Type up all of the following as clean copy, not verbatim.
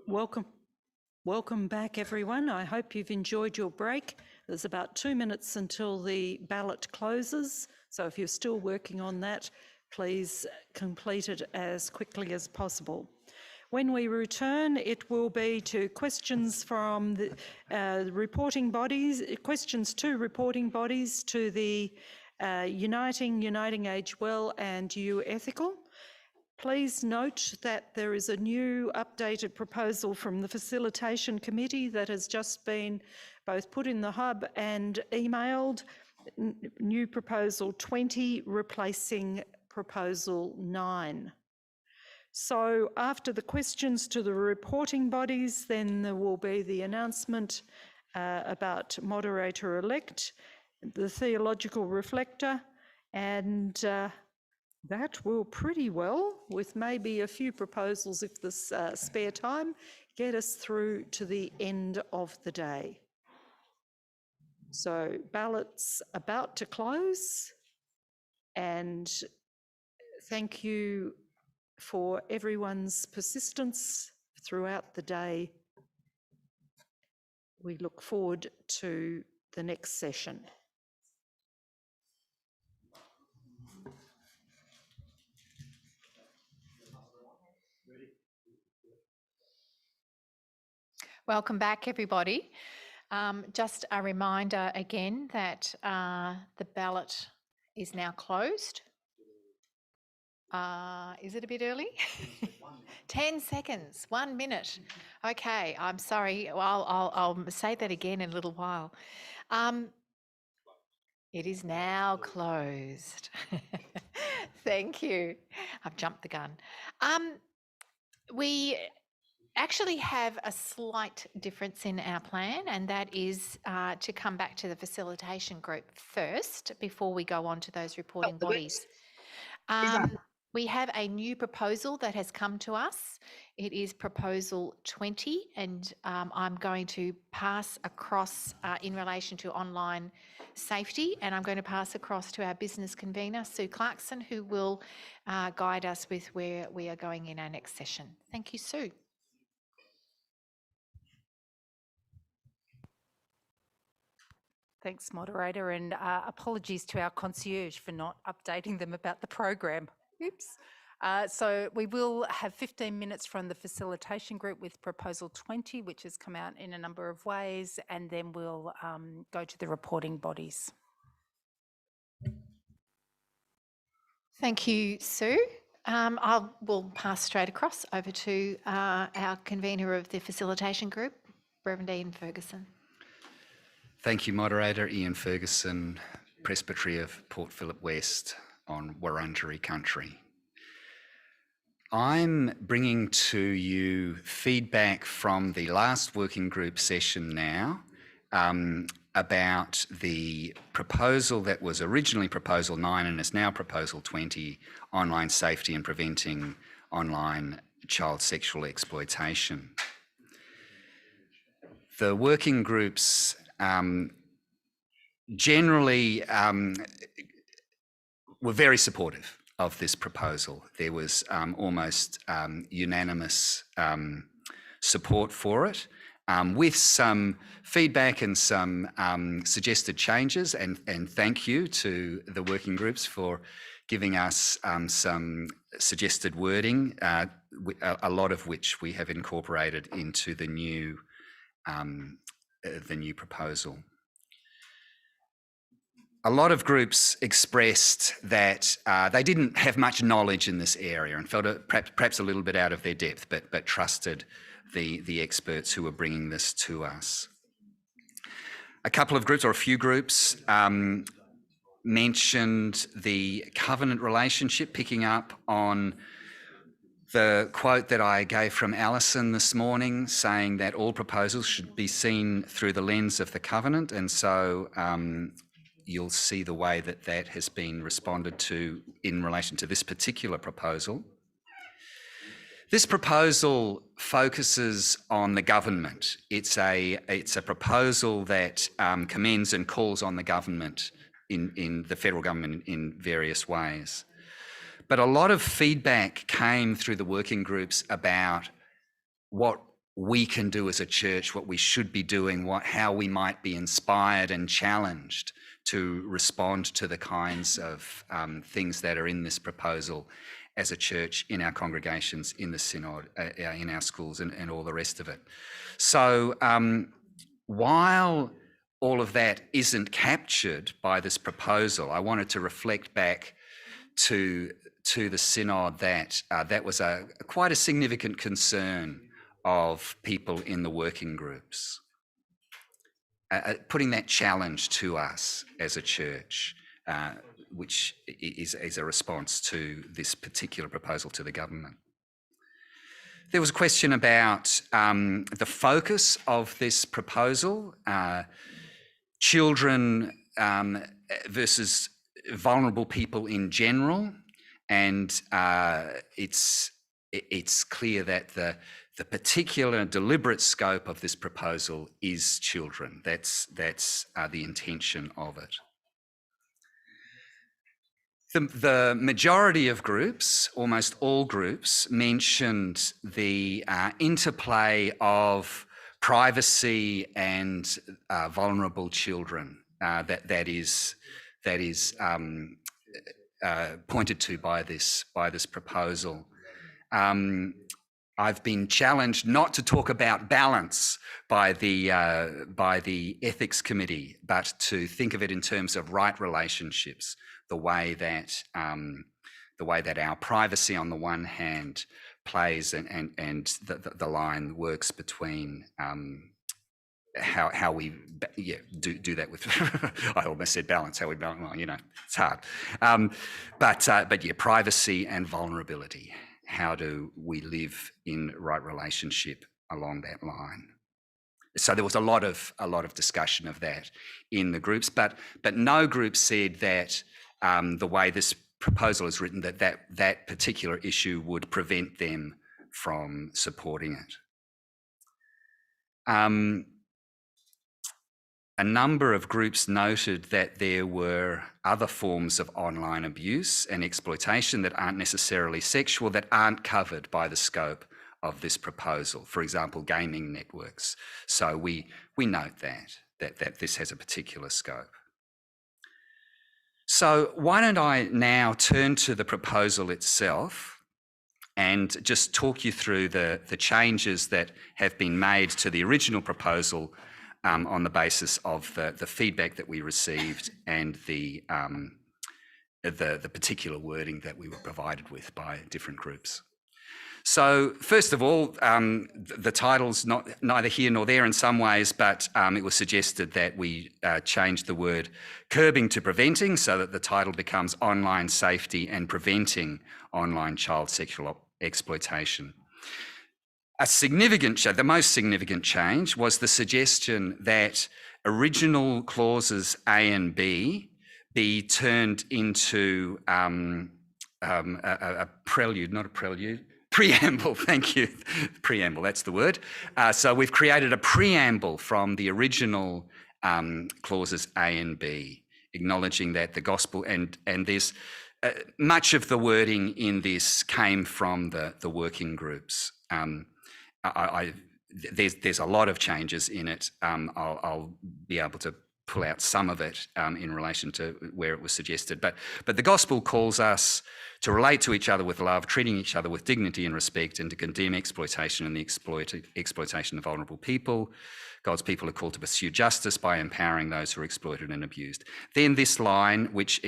Welcome back, everyone. I hope you've enjoyed your break. There's about 2 minutes until the ballot closes, so if you're still working on that, please complete it as quickly as possible. When we return, it will be to questions from the reporting bodies, questions to reporting bodies, to the Uniting Age Well and You Ethical. Please note that there is a new updated proposal from the Facilitation Committee that has just been both put in the hub and emailed. New proposal 20 replacing proposal 9. So after the questions to the reporting bodies, then there will be the announcement about moderator-elect, the theological reflector, and that will pretty well, with maybe a few proposals if there's spare time, get us through to the end of the day. So ballots about to close, and thank you for everyone's persistence throughout the day. We look forward to the next session. Welcome back, everybody. Just a reminder again that the ballot is now closed. Is it a bit early? 10 seconds, 1 minute. Okay, I'm sorry. Well, I'll say that again in a little while. It is now closed. Thank you. I've jumped the gun. We actually have a slight difference in our plan, and that is to come back to the facilitation group first before we go on to those reporting bodies. We have a new proposal that has come to us. It is proposal 20, and I'm going to pass across in relation to online safety, and I'm going to pass across to our business convener, Sue Clarkson, who will guide us with where we are going in our next session. Thank you, Sue. Thanks, moderator, and apologies to our concierge for not updating them about the program. Oops. So we will have 15 minutes from the facilitation group with proposal 20, which has come out in a number of ways, and then we'll go to the reporting bodies. Thank you, Sue. We'll pass straight across over to our convener of the facilitation group, Reverend Ian Ferguson. Thank you, moderator. Ian Ferguson, Presbytery of Port Phillip West on Wurundjeri country. I'm bringing to you feedback from the last working group session now about the proposal that was originally proposal 9 and is now proposal 20, online safety and preventing online child sexual exploitation. The working groups generally were very supportive of this proposal. There was almost unanimous support for it, with some feedback and some suggested changes, and thank you to the working groups for giving us some suggested wording, a lot of which we have incorporated into the new proposal. A lot of groups expressed that they didn't have much knowledge in this area and felt perhaps a little bit out of their depth, but trusted the experts who were bringing this to us. A couple of groups, or a few groups, mentioned the covenant relationship, picking up on the quote that I gave from Alison this morning, saying that all proposals should be seen through the lens of the covenant, and so you'll see the way that that has been responded to in relation to this particular proposal. This proposal focuses on the government. It's a proposal that commends and calls on the government in the federal government in various ways. But a lot of feedback came through the working groups about what we can do as a church, what we should be doing, how we might be inspired and challenged to respond to the kinds of things that are in this proposal as a church, in our congregations, in the Synod, in our schools, and all the rest of it. So while all of that isn't captured by this proposal, I wanted to reflect back to the Synod that that was quite a significant concern of people in the working groups. Putting that challenge to us as a church, which is a response to this particular proposal to the government. There was a question about the focus of this proposal, children versus vulnerable people in general, and it's clear that the particular deliberate scope of this proposal is children. That's the intention of it. The majority of groups, almost all groups, mentioned the interplay of privacy and vulnerable children that is pointed to by this proposal. I've been challenged not to talk about balance by the ethics committee, but to think of it in terms of right relationships. The way that our privacy on the one hand plays and the line works between how we do that with I almost said balance, how we balance, well, it's hard, but privacy and vulnerability. How do we live in right relationship along that line? So there was a lot of discussion of that in the groups, but no group said that the way this proposal is written, that particular issue would prevent them from supporting it. A number of groups noted that there were other forms of online abuse and exploitation that aren't necessarily sexual, that aren't covered by the scope of this proposal. For example, gaming networks. So we note that this has a particular scope. So why don't I now turn to the proposal itself and just talk you through the changes that have been made to the original proposal on the basis of the feedback that we received and the particular wording that we were provided with by different groups. So first of all, the title's neither here nor there in some ways, but it was suggested that we change the word curbing to preventing so that the title becomes Online Safety and Preventing Online Child Sexual Exploitation. The most significant change was the suggestion that original clauses A and B be turned into a prelude, not a prelude, preamble, thank you. Preamble, that's the word. So we've created a preamble from the original clauses A and B, acknowledging that the gospel, and there's much of the wording in this came from the working groups. There's a lot of changes in it. I'll be able to pull out some of it in relation to where it was suggested. But the gospel calls us to relate to each other with love, treating each other with dignity and respect, and to condemn exploitation and the exploitation of vulnerable people. God's people are called to pursue justice by empowering those who are exploited and abused. Then this line, which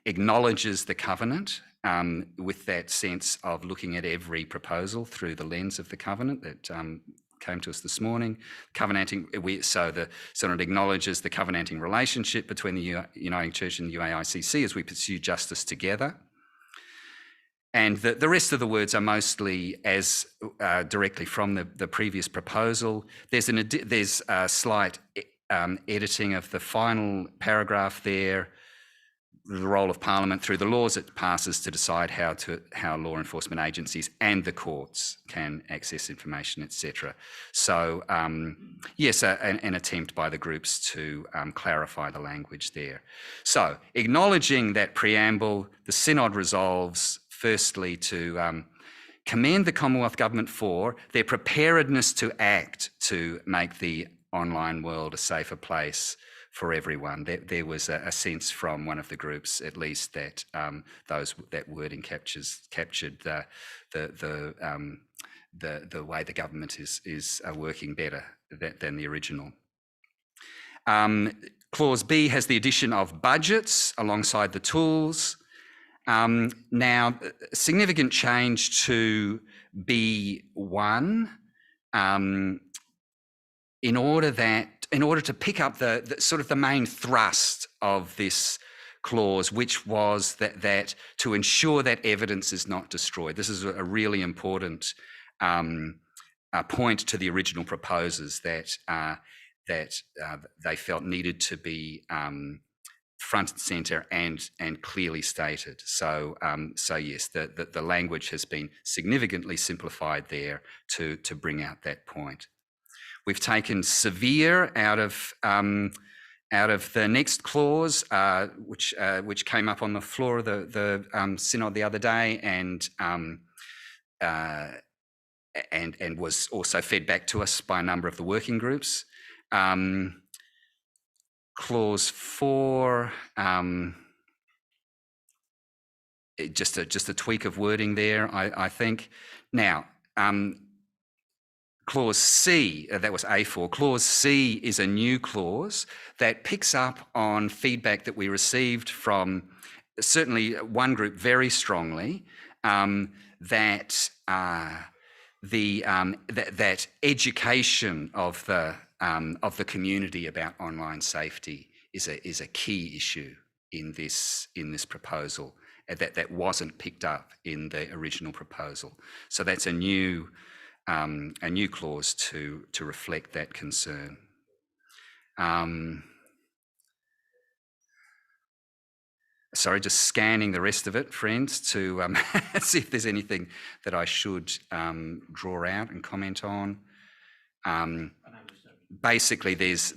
acknowledges the covenant, with that sense of looking at every proposal through the lens of the covenant that came to us this morning. So the Synod acknowledges the covenanting relationship between the Uniting Church and the UAICC as we pursue justice together. And the rest of the words are mostly as directly from the previous proposal. There's a slight editing of the final paragraph there. The role of Parliament through the laws it passes to decide how law enforcement agencies and the courts can access information, etc. So yes, an attempt by the groups to clarify the language there. So acknowledging that preamble, the Synod resolves firstly to commend the Commonwealth Government for their preparedness to act to make the online world a safer place for everyone. There was a sense from one of the groups, at least, that that wording captured the way the government is working better than the original. Clause B has the addition of budgets alongside the tools. Now, significant change to B1, in order to pick up the sort of the main thrust of this clause, which was that to ensure that evidence is not destroyed. This is a really important point to the original proposers that they felt needed to be front and centre and clearly stated. So yes, the language has been significantly simplified there to bring out that point. We've taken severe out of the next clause, which came up on the floor of the Synod the other day, and was also fed back to us by a number of the working groups. Clause 4, just a tweak of wording there, I think. Now, Clause C, that was A4. Clause C is a new clause that picks up on feedback that we received from certainly one group very strongly, that education of the community about online safety is a key issue in this proposal that wasn't picked up in the original proposal. So that's a new clause to reflect that concern. Sorry, just scanning the rest of it, friends, to see if there's anything that I should draw out and comment on. Basically, there's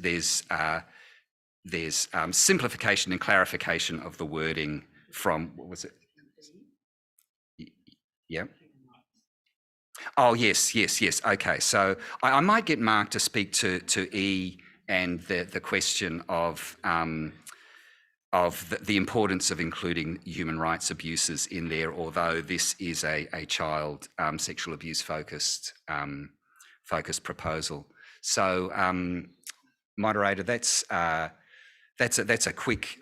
simplification and clarification of the wording from, what was it? Yeah. Oh, yes. Okay, so I might get Mark to speak to E and the question of the importance of including human rights abuses in there, although this is a child sexual abuse focused proposal. So, moderator, that's a quick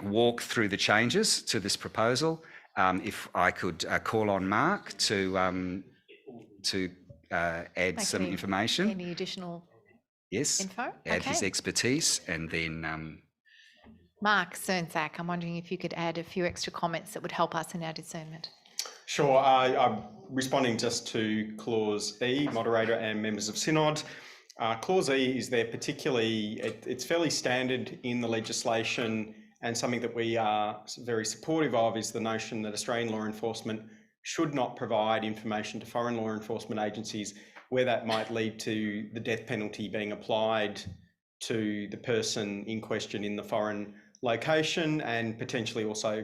walk through the changes to this proposal. If I could call on Mark to add some information. Any additional info? Add his expertise, and then Mark Zirnsak, I'm wondering if you could add a few extra comments that would help us in our discernment. Sure. I'm responding just to Clause E, moderator and members of Synod. Clause E is there particularly, it's fairly standard in the legislation, and something that we are very supportive of is the notion that Australian law enforcement should not provide information to foreign law enforcement agencies where that might lead to the death penalty being applied to the person in question in the foreign location, and potentially also,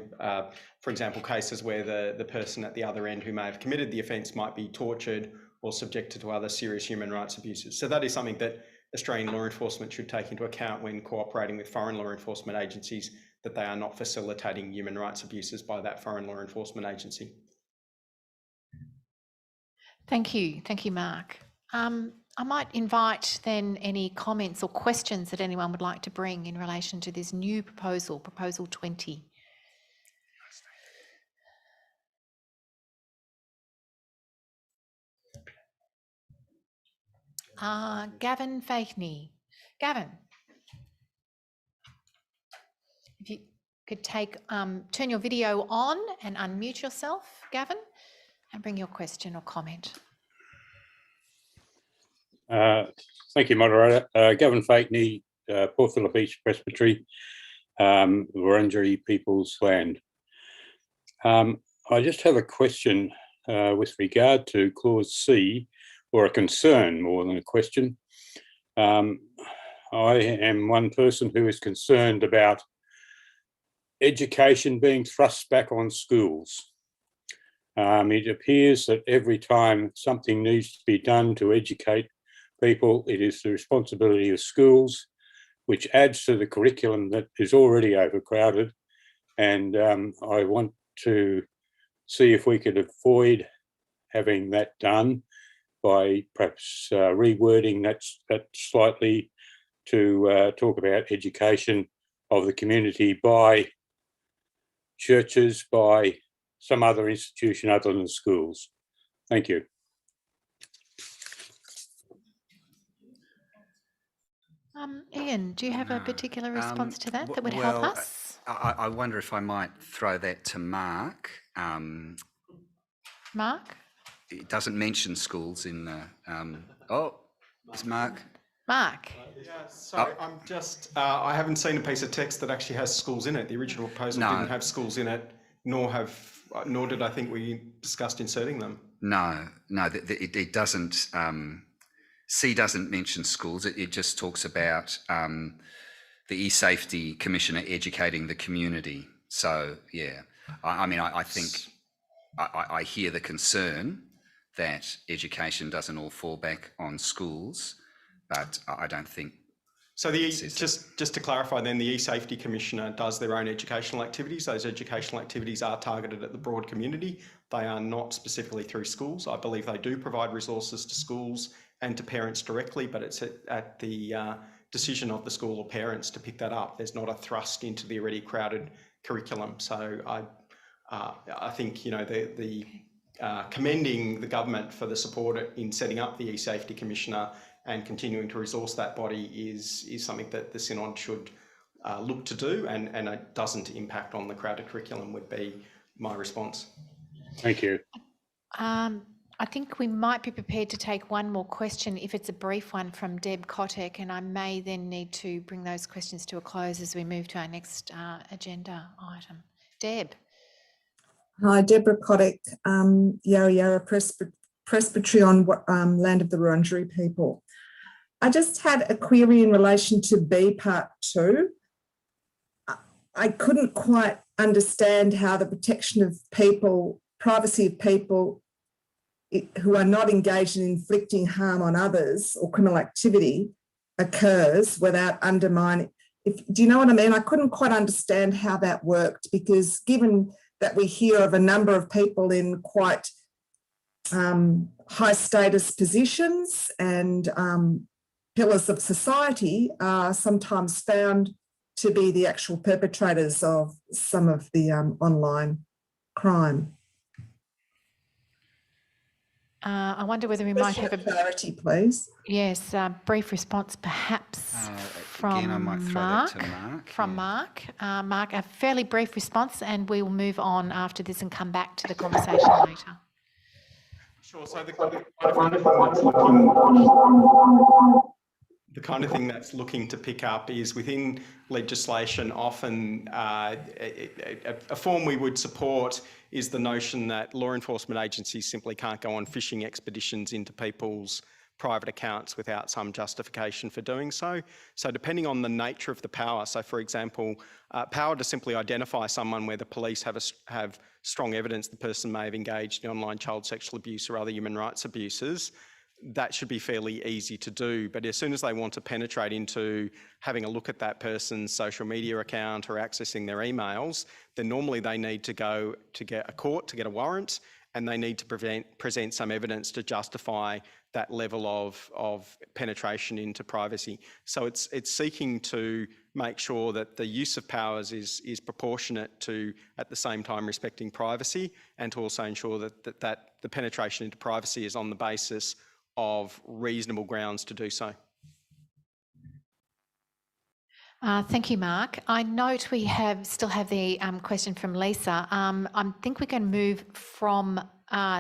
for example, cases where the person at the other end who may have committed the offence might be tortured or subjected to other serious human rights abuses. So that is something that Australian law enforcement should take into account when cooperating with foreign law enforcement agencies, that they are not facilitating human rights abuses by that foreign law enforcement agency. Thank you, Mark. I might invite then any comments or questions that anyone would like to bring in relation to this new proposal, Proposal 20. Gavin Fakeney. Gavin, if you could turn your video on and unmute yourself, Gavin, and bring your question or comment. Thank you, moderator. Gavin Fakeney, Port Phillip East Presbytery, Wurundjeri People's Land. I just have a question with regard to Clause C, or a concern more than a question. I am one person who is concerned about education being thrust back on schools. It appears that every time something needs to be done to educate people, it is the responsibility of schools, which adds to the curriculum that is already overcrowded. And I want to see if we could avoid having that done by perhaps rewording that slightly to talk about education of the community by churches, by some other institution other than schools. Thank you. Ian, do you have a particular response to that would help us? I wonder if I might throw that to Mark. Mark? It doesn't mention schools in the. Is Mark? Mark? Yeah, sorry, I'm just, I haven't seen a piece of text that actually has schools in it. The original proposal didn't have schools in it, nor did I think we discussed inserting them. No, it doesn't. C doesn't mention schools. It just talks about the e-safety commissioner educating the community. So yeah, I think I hear the concern that education doesn't all fall back on schools, but I don't think. So just to clarify, then the e-safety commissioner does their own educational activities. Those educational activities are targeted at the broad community. They are not specifically through schools. I believe they do provide resources to schools and to parents directly, but it's at the decision of the school or parents to pick that up. There's not a thrust into the already crowded curriculum. So I think, you know, the commending the government for the support in setting up the e-safety commissioner and continuing to resource that body is something that the Synod should look to do, and it doesn't impact on the crowded curriculum would be my response. Thank you. I think we might be prepared to take one more question if it's a brief one from Deb Kotek, and I may then need to bring those questions to a close as we move to our next agenda item. Deb. Hi, Deborah Kotek, Yarra Yarra Presbytery on land of the Wurundjeri people. I just had a query in relation to B part 2. I couldn't quite understand how the protection of people, privacy of people who are not engaged in inflicting harm on others or criminal activity occurs without undermining. Do you know what I mean? I couldn't quite understand how that worked, because given that we hear of a number of people in quite high status positions and pillars of society are sometimes found to be the actual perpetrators of some of the online crime. I wonder whether we might have a clarity, please. Yes, brief response perhaps from again, I might throw Mark. that to Mark. From Mark. Mark, a fairly brief response, and we will move on after this and come back to the conversation later. Sure. So the kind of thing that's looking to pick up is within legislation, often a form we would support is the notion that law enforcement agencies simply can't go on fishing expeditions into people's private accounts without some justification for doing so. So depending on the nature of the power, so for example, power to simply identify someone where the police have strong evidence the person may have engaged in online child sexual abuse or other human rights abuses, that should be fairly easy to do. But as soon as they want to penetrate into having a look at that person's social media account or accessing their emails, then normally they need to go to get a court to get a warrant, and they need to present some evidence to justify that level of penetration into privacy. So it's seeking to make sure that the use of powers is proportionate to, at the same time, respecting privacy, and to also ensure that the penetration into privacy is on the basis of reasonable grounds to do so. Thank you, Mark. I note we still have the question from Lisa. I think we can move from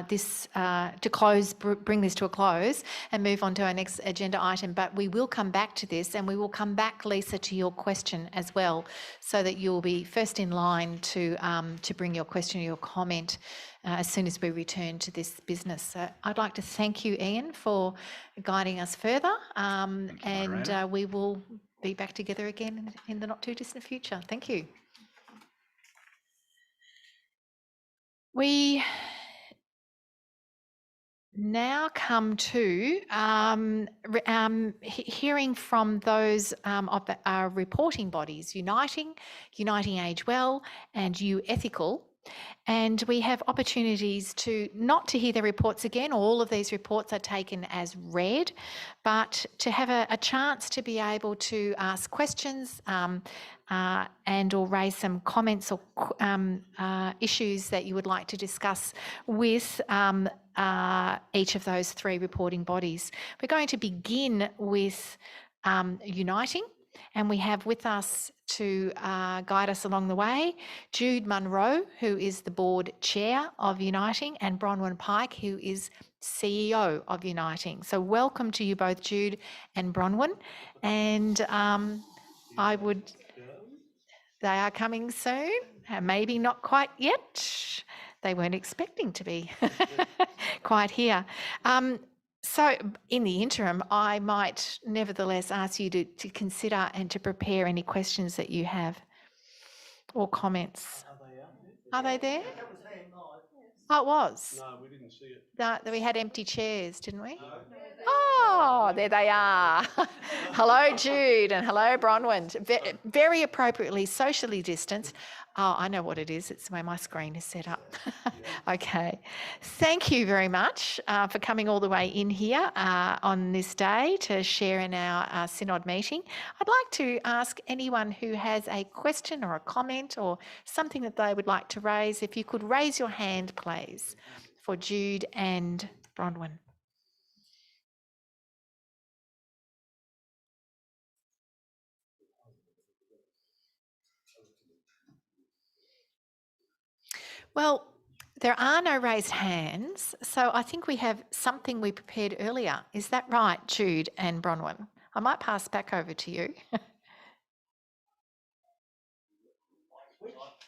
this to close, bring this to a close and move on to our next agenda item, but we will come back to this, and we will come back, Lisa, to your question as well, so that you'll be first in line to bring your question or your comment as soon as we return to this business. So I'd like to thank you, Ian, for guiding us further, and we will be back together again in the not too distant future. Thank you. We now come to hearing from those of our reporting bodies, Uniting Age Well, and You Ethical. And we have opportunities to not to hear their reports again. All of these reports are taken as read, but to have a chance to be able to ask questions and or raise some comments or issues that you would like to discuss with each of those three reporting bodies. We're going to begin with Uniting. And we have with us to guide us along the way, Jude Munro, who is the board chair of Uniting, and Bronwyn Pike, who is CEO of Uniting. So welcome to you both, Jude and Bronwyn. And they are coming soon, maybe not quite yet. They weren't expecting to be quite here. So in the interim, I might nevertheless ask you to consider and to prepare any questions that you have or comments. Are they there? Oh, it was? No, we didn't see it. We had empty chairs, didn't we? Oh, there they are. Hello, Jude, and hello, Bronwyn. Very appropriately socially distanced. Oh, I know what it is. It's the way my screen is set up. Okay. Thank you very much for coming all the way in here on this day to share in our Synod meeting. I'd like to ask anyone who has a question or a comment or something that they would like to raise, if you could raise your hand, please, for Jude and Bronwyn. Well, there are no raised hands, so I think we have something we prepared earlier. Is that right, Jude and Bronwyn? I might pass back over to you.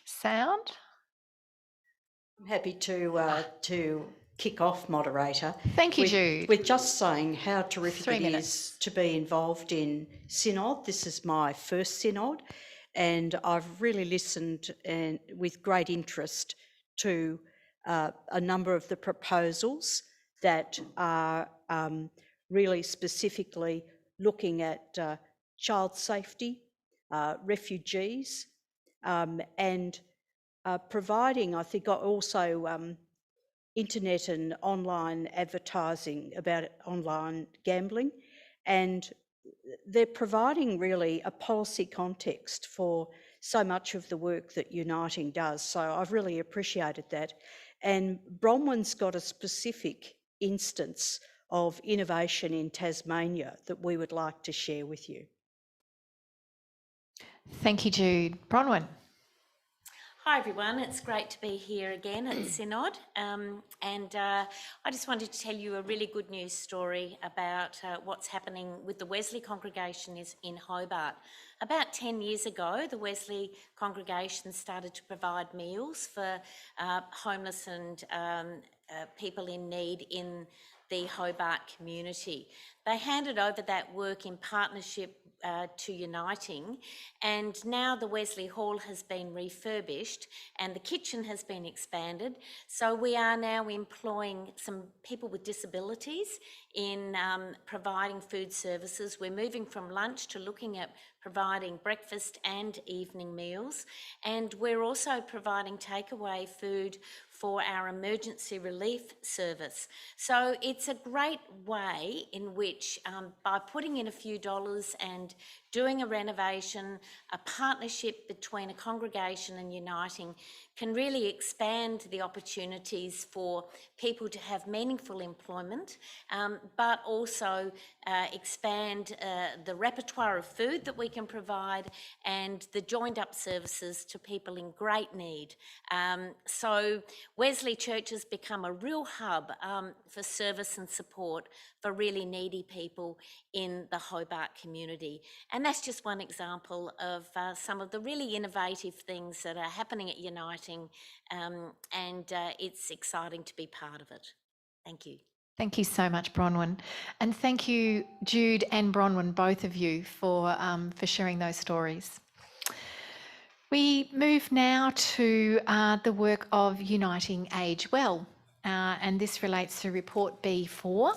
Sound? I'm happy to kick off, moderator. Thank you, Jude. With just saying how terrific 3 it minutes. is to be involved in Synod. This is my first Synod, and I've really listened and with great interest to a number of the proposals that are really specifically looking at child safety, refugees, and providing, I think, also internet and online advertising about online gambling. And they're providing really a policy context for so much of the work that Uniting does. So I've really appreciated that. And Bronwyn's got a specific instance of innovation in Tasmania that we would like to share with you. Thank you, Jude. Bronwyn. Hi everyone, it's great to be here again at Synod, and I just wanted to tell you a really good news story about what's happening with the Wesley congregation in Hobart. About 10 years ago, the Wesley congregation started to provide meals for homeless and people in need in the Hobart community. They handed over that work in partnership to Uniting, and now the Wesley Hall has been refurbished and the kitchen has been expanded. So we are now employing some people with disabilities in providing food services. We're moving from lunch to looking at providing breakfast and evening meals, and we're also providing takeaway food for our emergency relief service. So it's a great way in which, by putting in a few dollars and doing a renovation, a partnership between a congregation and Uniting can really expand the opportunities for people to have meaningful employment, but also expand the repertoire of food that we can provide and the joined up services to people in great need. So Wesley Church has become a real hub for service and support for really needy people in the Hobart community. And that's just one example of some of the really innovative things that are happening at Uniting, and it's exciting to be part of it. Thank you. Thank you so much, Bronwyn. And thank you, Jude and Bronwyn, both of you, for sharing those stories. We move now to the work of Uniting Age Well. and this relates to report B4.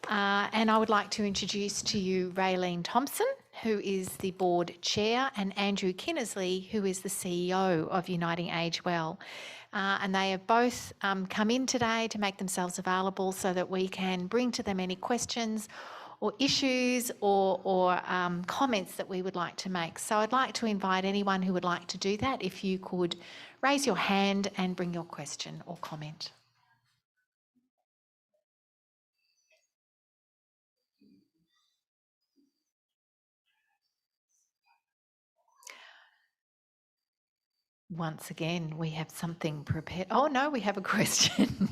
And I would like to introduce to you Raylene Thompson, who is the board chair, and Andrew Kinnersley, who is the CEO of Uniting Age Well. And they have both come in today to make themselves available so that we can bring to them any questions or issues or comments that we would like to make. So I'd like to invite anyone who would like to do that, if you could raise your hand and bring your question or comment. Once again, we have something prepared. Oh no, we have a question.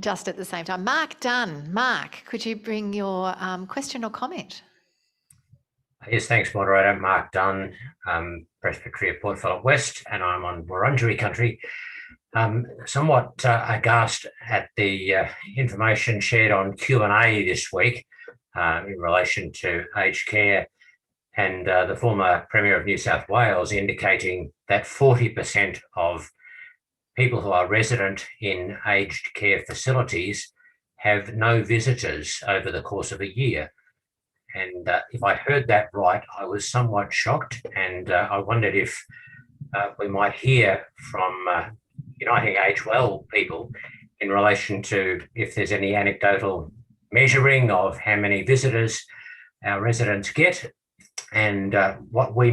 Just at the same time. Mark Dunn. Mark, could you bring your question or comment? Yes, thanks, moderator. Mark Dunn, Presbytery of Port Phillip West, and I'm on Wurundjeri country. Somewhat aghast at the information shared on Q&A this week in relation to aged care, and the former Premier of New South Wales indicating that 40% of people who are resident in aged care facilities have no visitors over the course of a year. And if I heard that right, I was somewhat shocked, and I wondered if we might hear from Uniting Age Well people in relation to if there's any anecdotal measuring of how many visitors our residents get, and what we,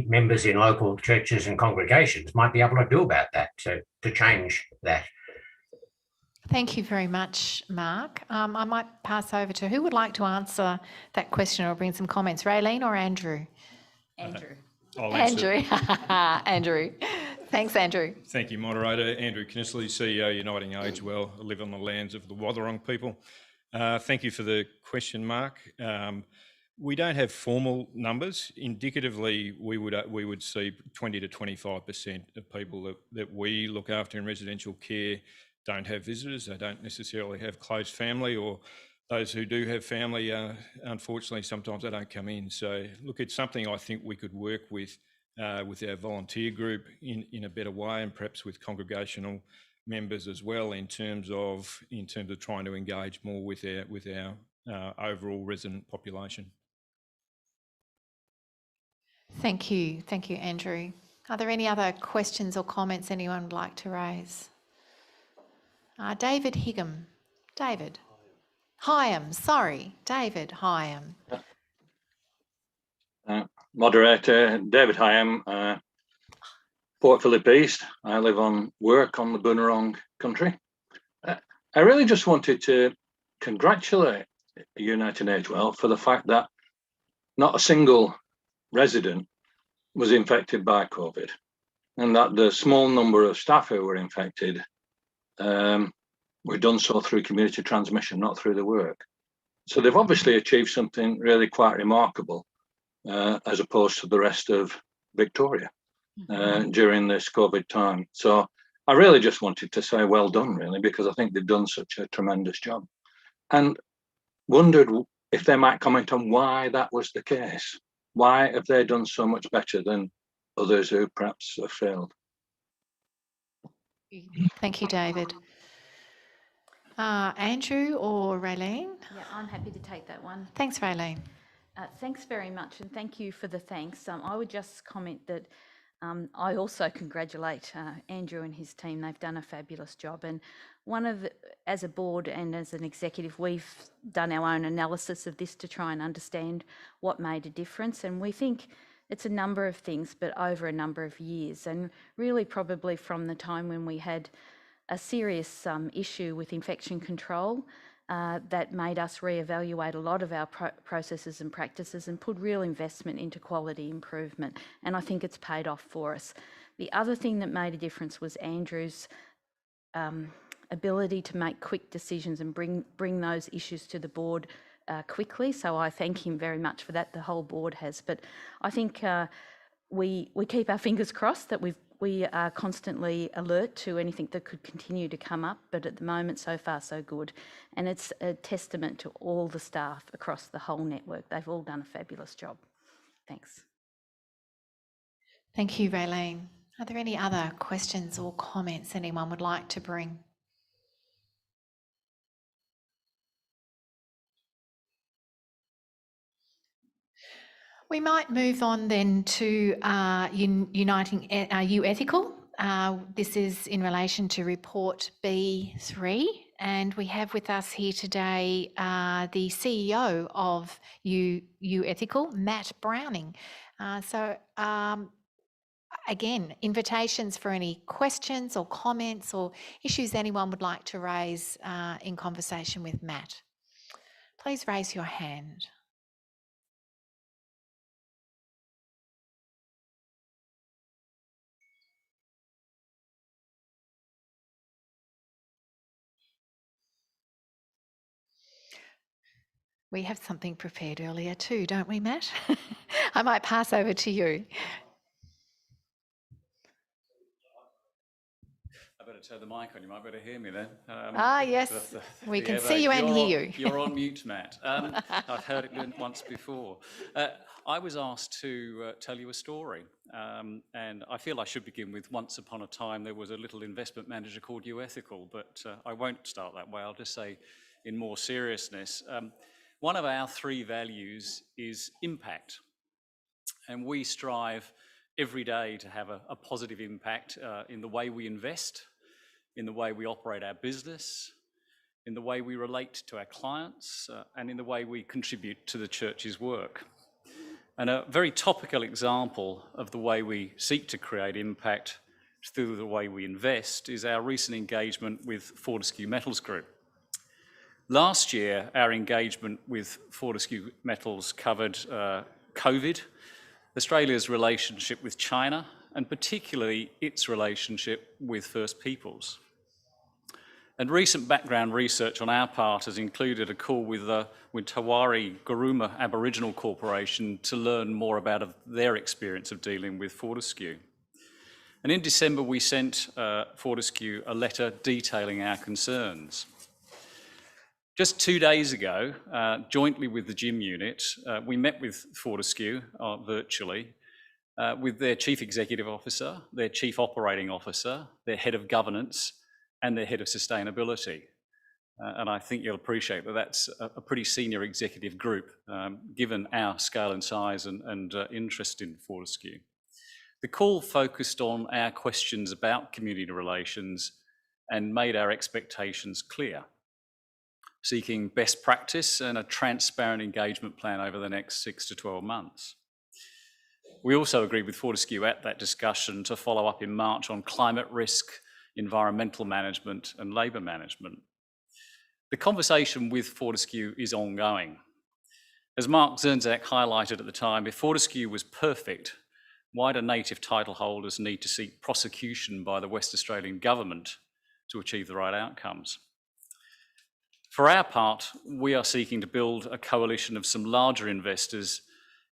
members in local churches and congregations, might be able to do about that to change that. Thank you very much, Mark. I might pass over to who would like to answer that question or bring some comments, Raylene or Andrew? Andrew. Andrew. Andrew. Thanks, Andrew. Thank you, moderator. Andrew Kinnersley, CEO, Uniting Age Well. I live on the lands of the Fotheringham people. Thank you for the question, Mark. We don't have formal numbers. Indicatively, we would see 20 to 25% of people that we look after in residential care don't have visitors. They don't necessarily have close family, or those who do have family, unfortunately, sometimes they don't come in. So look, it's something I think we could work with our volunteer group in a better way, and perhaps with congregational members as well, in terms of trying to engage more with our overall resident population. Thank you, Andrew. Are there any other questions or comments anyone would like to raise? David Higham. David. Hyam, sorry. David Hyam. Moderator, David Hyam, Port Phillip East. I live on work on the Boonwurrung country. I really just wanted to congratulate Uniting Age Well for the fact that not a single resident was infected by COVID, and that the small number of staff who were infected were done so through community transmission, not through the work. So they've obviously achieved something really quite remarkable as opposed to the rest of Victoria during this COVID time. So I really just wanted to say well done, really, because I think they've done such a tremendous job, and wondered if they might comment on why that was the case. Why have they done so much better than others who perhaps have failed? Thank you, David. Andrew or Raylene? Yeah, I'm happy to take that one. Thanks, Raylene. Thanks very much, and thank you for the thanks. I would just comment that I also congratulate Andrew and his team. They've done a fabulous job, and as a board and as an executive, we've done our own analysis of this to try and understand what made a difference, and we think it's a number of things, but over a number of years, and really probably from the time when we had a serious issue with infection control that made us reevaluate a lot of our processes and practices and put real investment into quality improvement. And I think it's paid off for us. The other thing that made a difference was Andrew's ability to make quick decisions and bring those issues to the board quickly. So I thank him very much for that. The whole board has. But I think we keep our fingers crossed that we are constantly alert to anything that could continue to come up, but at the moment, so far, so good. And it's a testament to all the staff across the whole network. They've all done a fabulous job. Thanks. Thank you, Raylene. Are there any other questions or comments anyone would like to bring? We might move on then to uniting U Ethical. This is in relation to report B3, and we have with us here today the CEO of U Ethical, Matt Browning. Again, invitations for any questions or comments or issues anyone would like to raise in conversation with Matt. Please raise your hand. We have something prepared earlier too, don't we, Matt? I might pass over to you. I better turn the mic on, you might better hear me then. Yes, we can see you and hear you. You're on mute, Matt. I've heard it once before. I was asked to tell you a story, and I feel I should begin with once upon a time there was a little investment manager called U Ethical, but I won't start that way. I'll just say in more seriousness, one of our 3 values is impact, and we strive every day to have a positive impact in the way we invest, in the way we operate our business, in the way we relate to our clients, and in the way we contribute to the church's work. And a very topical example of the way we seek to create impact through the way we invest is our recent engagement with Fortescue Metals Group. Last year, our engagement with Fortescue Metals covered COVID, Australia's relationship with China, and particularly its relationship with First Peoples. And recent background research on our part has included a call with Tawari Guruma Aboriginal Corporation to learn more about their experience of dealing with Fortescue. And in December, we sent Fortescue a letter detailing our concerns. Just 2 days ago, jointly with the gym unit, we met with Fortescue virtually with their Chief Executive Officer, their Chief Operating Officer, their Head of Governance, and their Head of Sustainability. And I think you'll appreciate that that's a pretty senior executive group, given our scale and size and interest in Fortescue. The call focused on our questions about community relations and made our expectations clear, seeking best practice and a transparent engagement plan over the next 6 to 12 months. We also agreed with Fortescue at that discussion to follow up in March on climate risk, environmental management and labour management. The conversation with Fortescue is ongoing. As Mark Zirnsak highlighted at the time, if Fortescue was perfect, why do native title holders need to seek prosecution by the West Australian government to achieve the right outcomes? For our part, we are seeking to build a coalition of some larger investors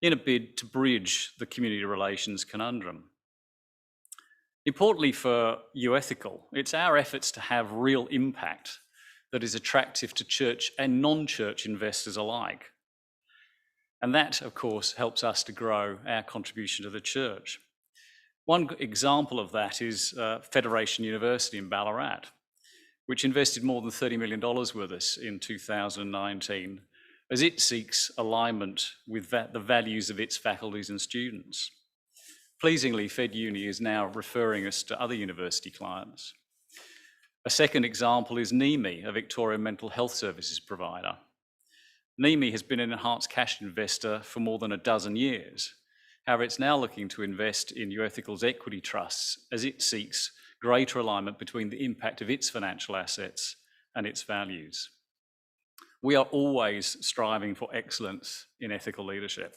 in a bid to bridge the community relations conundrum. Importantly for U Ethical, it's our efforts to have real impact that is attractive to church and non-church investors alike. And that, of course, helps us to grow our contribution to the church. One example of that is Federation University in Ballarat, which invested more than $30 million with us in 2019 as it seeks alignment with the values of its faculties and students. Pleasingly, Fed Uni is now referring us to other university clients. A second example is NEMI, a Victorian mental health services provider. NEMI has been an enhanced cash investor for more than a dozen years. However, it's now looking to invest in U Ethical's equity trusts as it seeks greater alignment between the impact of its financial assets and its values. We are always striving for excellence in ethical leadership.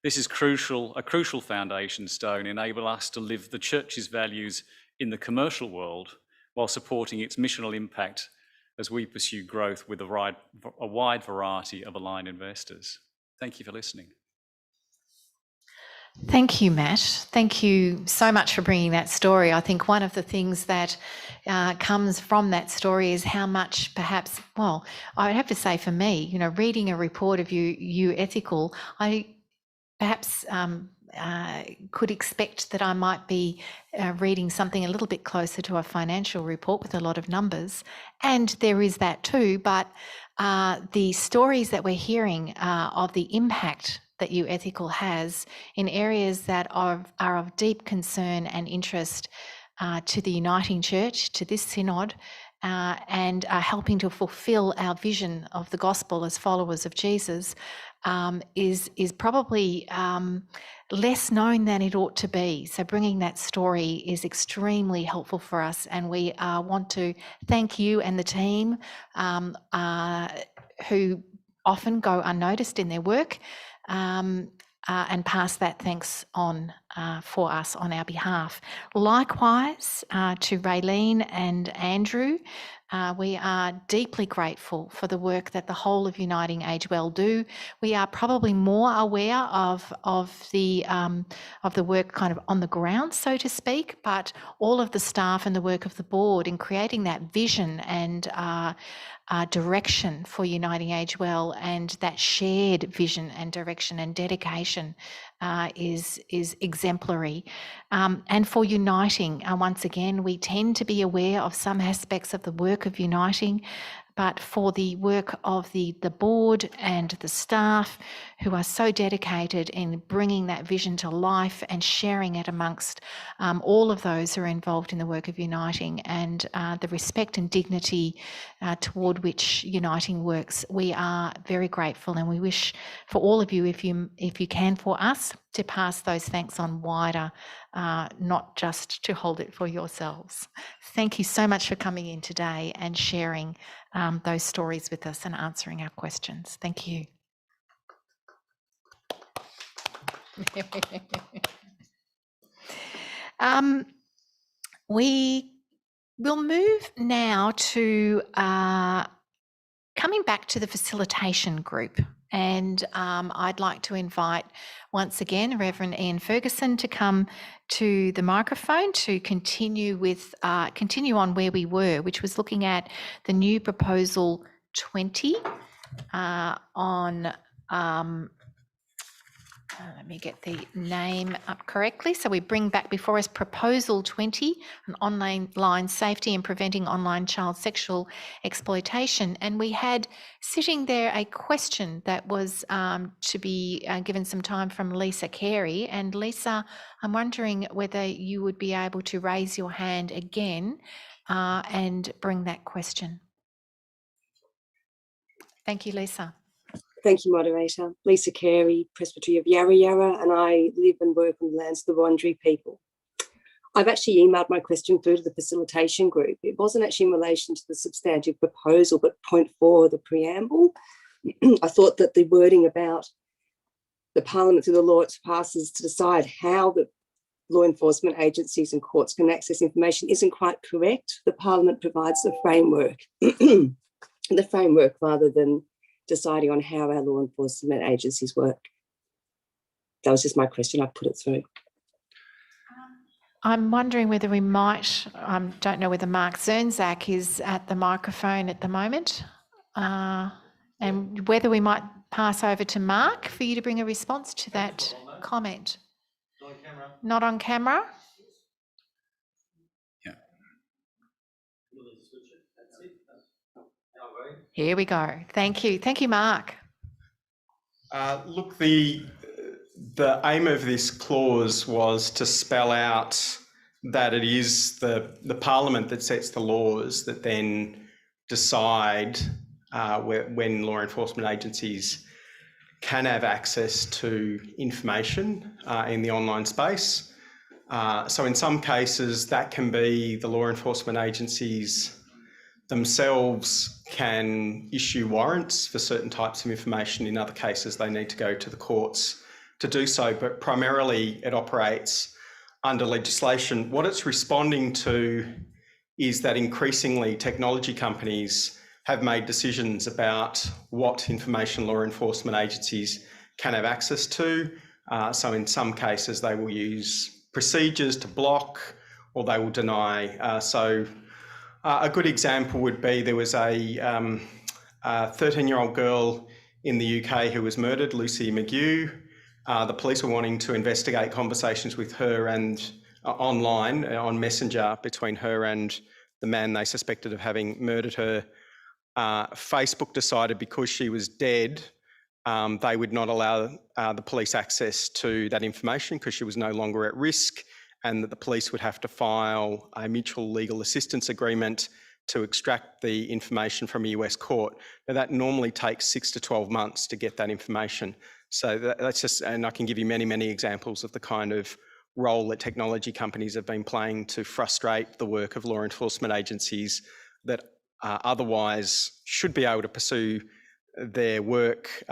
This is a crucial foundation stone, enable us to live the church's values in the commercial world while supporting its missional impact as we pursue growth with a wide variety of aligned investors. Thank you for listening. Thank you, Matt. Thank you so much for bringing that story. I think one of the things that comes from that story is how much perhaps, well, I would have to say for me, reading a report of U Ethical, I perhaps could expect that I might be reading something a little bit closer to a financial report with a lot of numbers, and there is that too, but the stories that we're hearing of the impact that U Ethical has in areas that are of deep concern and interest to the Uniting Church, to this Synod, and are helping to fulfil our vision of the gospel as followers of Jesus, is probably less known than it ought to be. So bringing that story is extremely helpful for us, and we want to thank you and the team who often go unnoticed in their work, and pass that thanks on for us on our behalf. Likewise to Raylene and Andrew, we are deeply grateful for the work that the whole of Uniting Age Well do. We are probably more aware of the work kind of on the ground, so to speak, but all of the staff and the work of the board in creating that vision and direction for Uniting Age Well, and that shared vision and direction and dedication is exemplary. And for Uniting, once again, we tend to be aware of some aspects of the work of Uniting, but for the work of the board and the staff who are so dedicated in bringing that vision to life and sharing it amongst all of those who are involved in the work of Uniting, and the respect and dignity toward which Uniting works, we are very grateful, and we wish for all of you, if you can, for us to pass those thanks on wider, not just to hold it for yourselves. Thank you so much for coming in today and sharing those stories with us and answering our questions. Thank you. We will move now to coming back to the facilitation group, and I'd like to invite once again Reverend Ian Ferguson to come to the microphone to continue on where we were, which was looking at the new proposal 20 on let me get the name up correctly. So we bring back before us Proposal 20, an online safety and preventing online child sexual exploitation. And we had sitting there a question that was to be given some time from Lisa Carey. And Lisa, I'm wondering whether you would be able to raise your hand again and bring that question. Thank you, Lisa. Thank you, Moderator. Lisa Carey, Presbytery of Yarra Yarra, and I live and work on the lands of the Wurundjeri people. I've actually emailed my question through to the facilitation group. It wasn't actually in relation to the substantive proposal, but point 4, the preamble. I thought that the wording about the Parliament through the law it passes to decide how the law enforcement agencies and courts can access information isn't quite correct. The Parliament provides the framework, rather than deciding on how our law enforcement agencies work. That was just my question. I put it through. I'm wondering whether we might, don't know whether Mark Zirnsak is at the microphone at the moment, and whether we might pass over to Mark for you to bring a response to that comment. Not on camera. Not on camera? Yeah. Here we go. Thank you. Thank you, Mark. Look, the aim of this clause was to spell out that it is the Parliament that sets the laws that then decide when law enforcement agencies can have access to information in the online space. So in some cases, that can be the law enforcement agencies themselves can issue warrants for certain types of information. In other cases, they need to go to the courts to do so, but primarily it operates under legislation. What it's responding to is that increasingly technology companies have made decisions about what information law enforcement agencies can have access to. So in some cases, they will use procedures to block or they will deny. A good example would be there was a 13-year-old girl in the UK who was murdered, Lucy McGew. The police were wanting to investigate conversations with her and online on Messenger between her and the man they suspected of having murdered her. Facebook decided because she was dead, they would not allow the police access to that information because she was no longer at risk, and that the police would have to file a mutual legal assistance agreement to extract the information from a US court. Now that normally takes 6 to 12 months to get that information. So that's just, and I can give you many, many examples of the kind of role that technology companies have been playing to frustrate the work of law enforcement agencies that otherwise should be able to pursue their work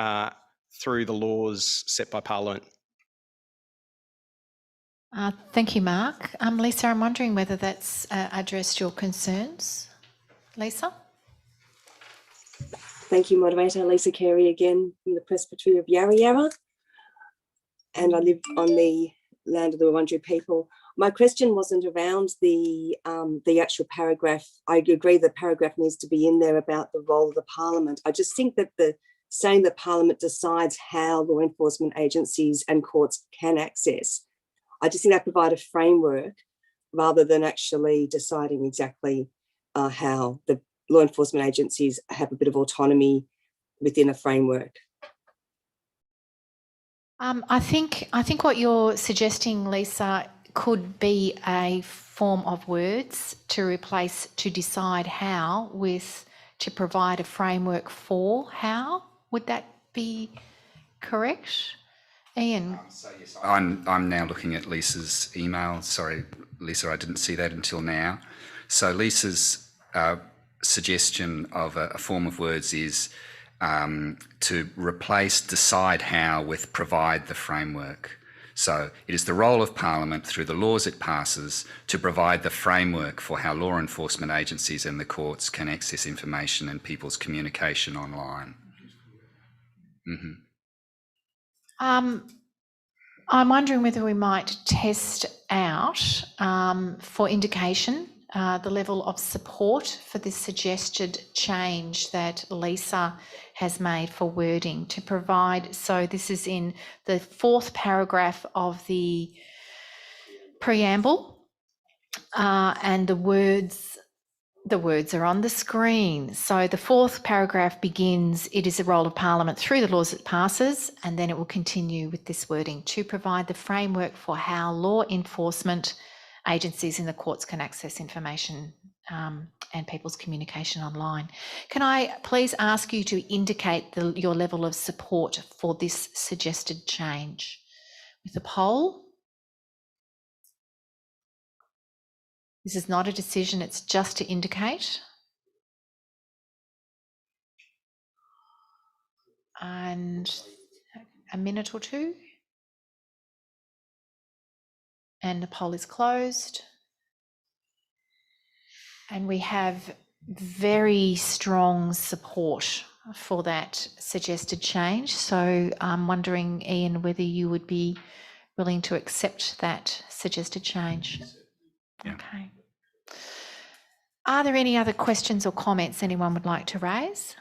through the laws set by Parliament. Thank you, Mark. Lisa, I'm wondering whether that's addressed your concerns. Lisa? Thank you, Moderator. Lisa Carey again from the Presbytery of Yarra Yarra, and I live on the land of the Wurundjeri people. My question wasn't around the actual paragraph. I agree the paragraph needs to be in there about the role of the Parliament. I just think that saying the Parliament decides how law enforcement agencies and courts can access, I just think that provide a framework rather than actually deciding exactly how the law enforcement agencies have a bit of autonomy within a framework. I think what you're suggesting, Lisa, could be a form of words to replace to decide how with to provide a framework for how. Would that be correct? Ian? So yes, I'm now looking at Lisa's email. Sorry, Lisa, I didn't see that until now. So Lisa's suggestion of a form of words is to replace decide how with provide the framework. So it is the role of Parliament through the laws it passes to provide the framework for how law enforcement agencies and the courts can access information and people's communication online. Mm-hmm. I'm wondering whether we might test out for indication the level of support for this suggested change that Lisa has made for wording to provide. So this is in the 4th paragraph of the preamble, and the words are on the screen. So the 4th paragraph begins, it is the role of Parliament through the laws it passes, and then it will continue with this wording, to provide the framework for how law enforcement agencies in the courts can access information and people's communication online. Can I please ask you to indicate your level of support for this suggested change with a poll? This is not a decision, it's just to indicate. And a minute or two. And the poll is closed. And we have very strong support for that suggested change. So I'm wondering, Ian, whether you would be willing to accept that suggested change. Yeah. Okay. Are there any other questions or comments anyone would like to raise?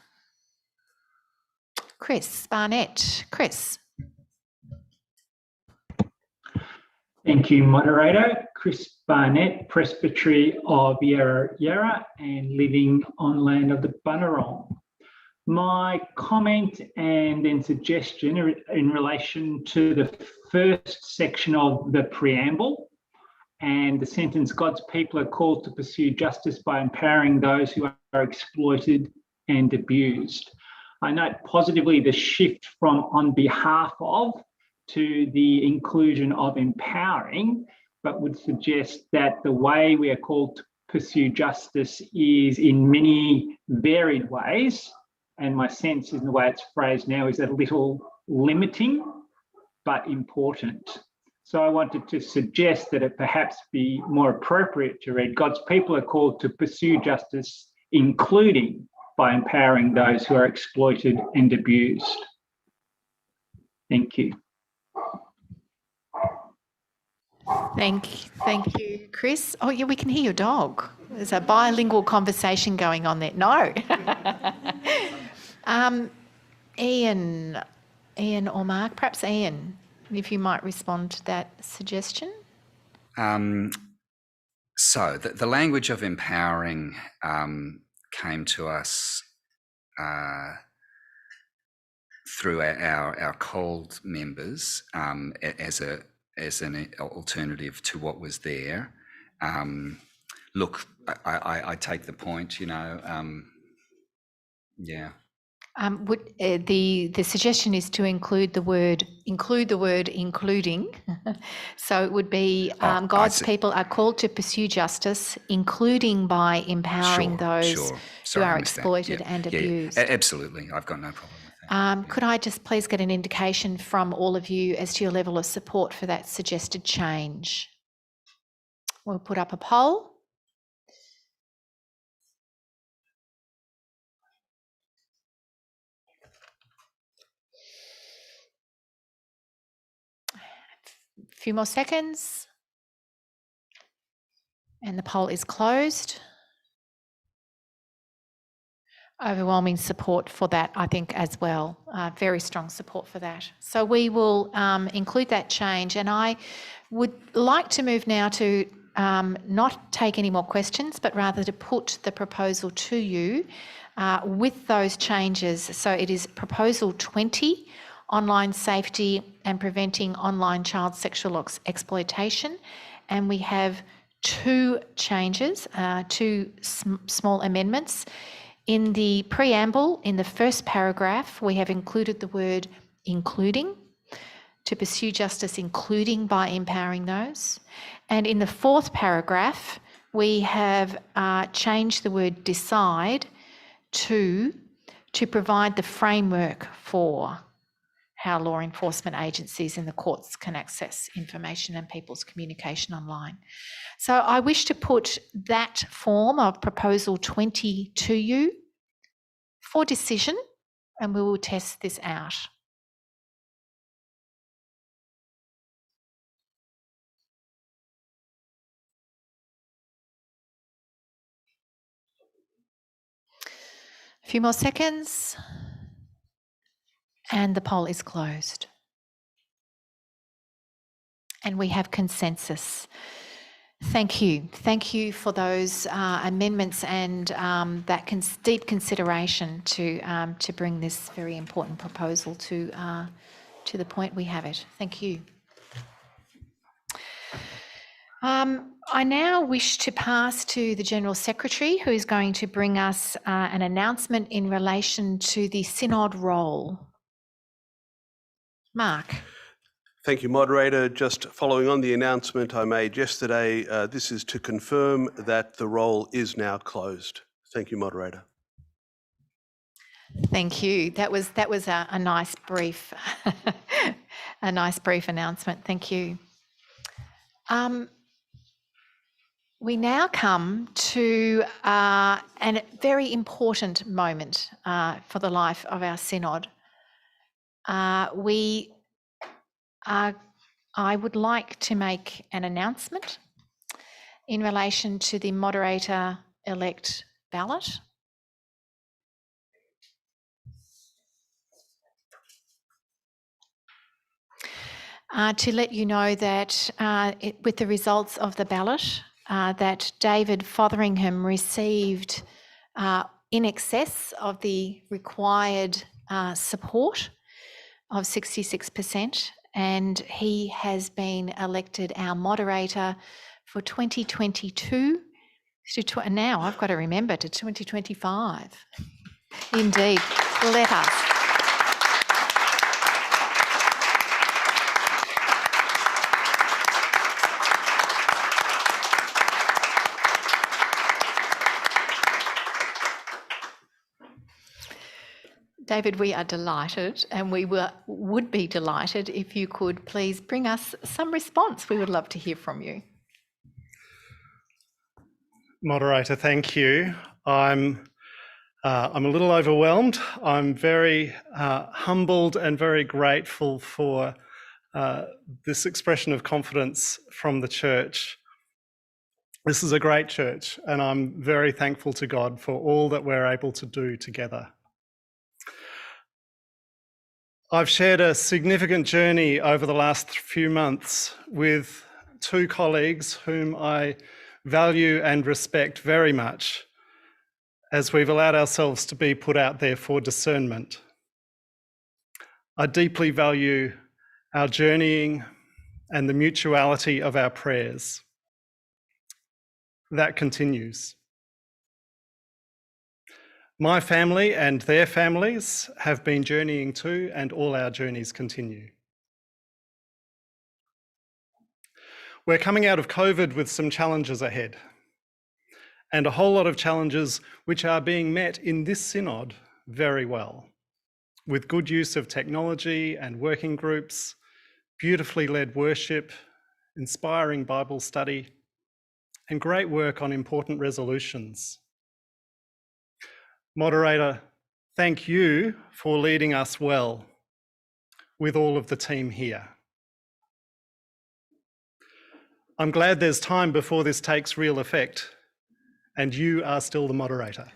Chris Barnett. Chris. Thank you, Moderator. Chris Barnett, Presbytery of Yarra Yarra and living on land of the Bunurong. My comment and then suggestion in relation to the first section of the preamble and the sentence, God's people are called to pursue justice by empowering those who are exploited and abused. I note positively the shift from on behalf of to the inclusion of empowering, but would suggest that the way we are called to pursue justice is in many varied ways. And my sense in the way it's phrased now is a little limiting, but important. So I wanted to suggest that it perhaps be more appropriate to read, God's people are called to pursue justice, including by empowering those who are exploited and abused. Thank you. Thank you, Chris. Oh, yeah, we can hear your dog. There's a bilingual conversation going on there. No. Ian or Mark, perhaps Ian. If you might respond to that suggestion. So the language of empowering came to us through our cold members as an alternative to what was there. Look, I take the point, yeah. Would the suggestion is to include the word including. So it would be God's people are called to pursue justice, including by empowering those Sorry, who I are missed that. exploited Yeah, and yeah, abused. absolutely, I've got no problem with that. Could I just please get an indication from all of you as to your level of support for that suggested change? We'll put up a poll. A few more seconds. And the poll is closed. Overwhelming support for that, I think, as well. Very strong support for that. So we will include that change. And I would like to move now to not take any more questions, but rather to put the proposal to you with those changes. So it is proposal 20, online safety and preventing online child sexual exploitation. And we have two changes, two small amendments. In the preamble, in the first paragraph, we have included the word including, to pursue justice including by empowering those. And in the fourth paragraph, we have changed the word decide to provide the framework for how law enforcement agencies and the courts can access information and people's communication online. So I wish to put that form of proposal 20 to you for decision, and we will test this out. A few more seconds, and the poll is closed. And we have consensus. Thank you. Thank you for those amendments and that deep consideration to bring this very important proposal to the point we have it. Thank you. I now wish to pass to the General Secretary, who is going to bring us an announcement in relation to the Synod role. Mark. Thank you, Moderator. Just following on the announcement I made yesterday, this is to confirm that the roll is now closed. Thank you, Moderator. Thank you. That was a nice brief, a nice brief announcement. Thank you. We now come to a very important moment for the life of our Synod. I would like to make an announcement in relation to the moderator-elect ballot. To let you know that with the results of the ballot, that David Fotheringham received in excess of the required support of 66%, and he has been elected our moderator for 2022 to now, I've got to remember, to 2025. Indeed, let us. David, we are delighted, and we would be delighted if you could please bring us some response. We would love to hear from you. Moderator, thank you. I'm a little overwhelmed. I'm very humbled and very grateful for this expression of confidence from the church. This is a great church, and I'm very thankful to God for all that we're able to do together. I've shared a significant journey over the last few months with two colleagues whom I value and respect very much, as we've allowed ourselves to be put out there for discernment. I deeply value our journeying and the mutuality of our prayers. That continues. My family and their families have been journeying too, and all our journeys continue. We're coming out of COVID with some challenges ahead, and a whole lot of challenges which are being met in this synod very well, with good use of technology and working groups, beautifully led worship, inspiring Bible study, and great work on important resolutions. Moderator, thank you for leading us well with all of the team here. I'm glad there's time before this takes real effect, and you are still the moderator.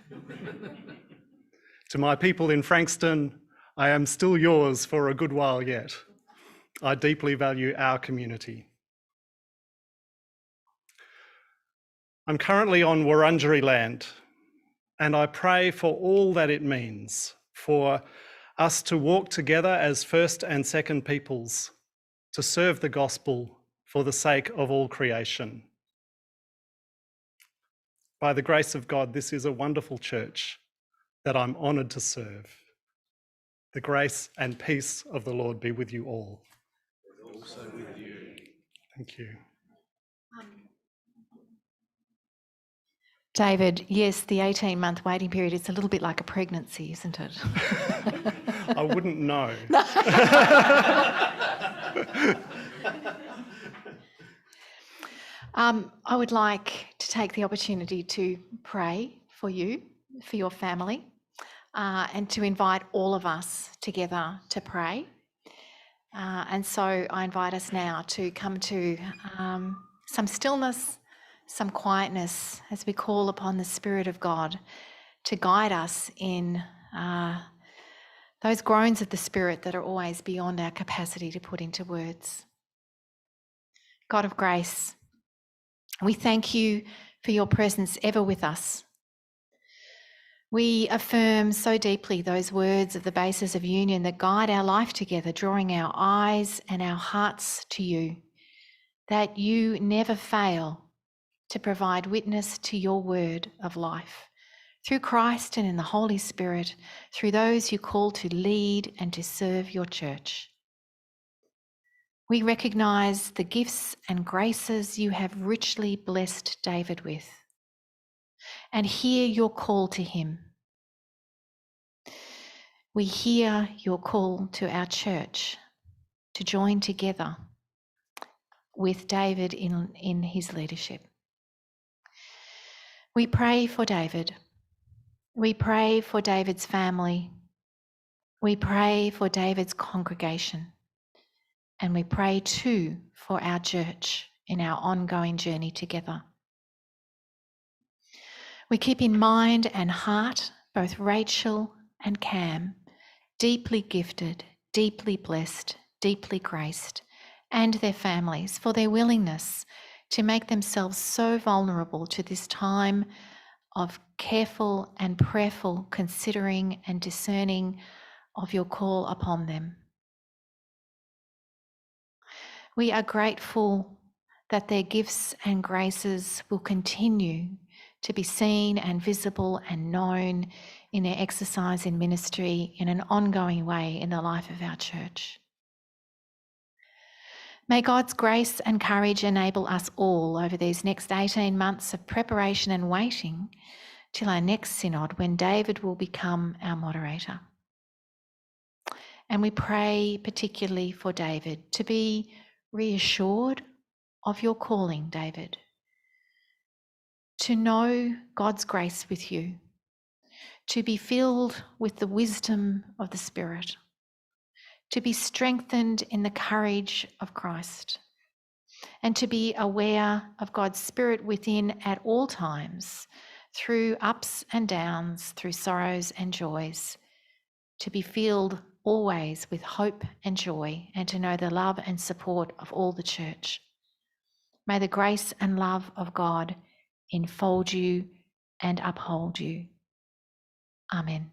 To my people in Frankston, I am still yours for a good while yet. I deeply value our community. I'm currently on Wurundjeri land, and I pray for all that it means for us to walk together as first and second peoples to serve the gospel for the sake of all creation. By the grace of God, this is a wonderful church that I'm honoured to serve. The grace and peace of the Lord be with you all. Also with you. Thank you. David, yes, the 18-month waiting period is a little bit like a pregnancy, isn't it? I wouldn't know. I would like to take the opportunity to pray for you, for your family, and to invite all of us together to pray. And so I invite us now to come to some stillness, some quietness as we call upon the Spirit of God to guide us in those groans of the Spirit that are always beyond our capacity to put into words. God of grace, we thank you for your presence ever with us. We affirm so deeply those words of the basis of union that guide our life together, drawing our eyes and our hearts to you, that you never fail to provide witness to your word of life, through Christ and in the Holy Spirit, through those you call to lead and to serve your church. We recognise the gifts and graces you have richly blessed David with, and hear your call to him. We hear your call to our church to join together with David in his leadership. We pray for David. We pray for David's family. We pray for David's congregation. And we pray too for our church in our ongoing journey together. We keep in mind and heart both Rachel and Cam, deeply gifted, deeply blessed, deeply graced, and their families for their willingness to make themselves so vulnerable to this time of careful and prayerful considering and discerning of your call upon them. We are grateful that their gifts and graces will continue to be seen and visible and known in their exercise in ministry in an ongoing way in the life of our church. May God's grace and courage enable us all over these next 18 months of preparation and waiting till our next synod, when David will become our moderator. And we pray particularly for David to be reassured of your calling, David, to know God's grace with you, to be filled with the wisdom of the Spirit, to be strengthened in the courage of Christ, and to be aware of God's Spirit within at all times, through ups and downs, through sorrows and joys, to be filled always with hope and joy, and to know the love and support of all the church. May the grace and love of God enfold you and uphold you. Amen.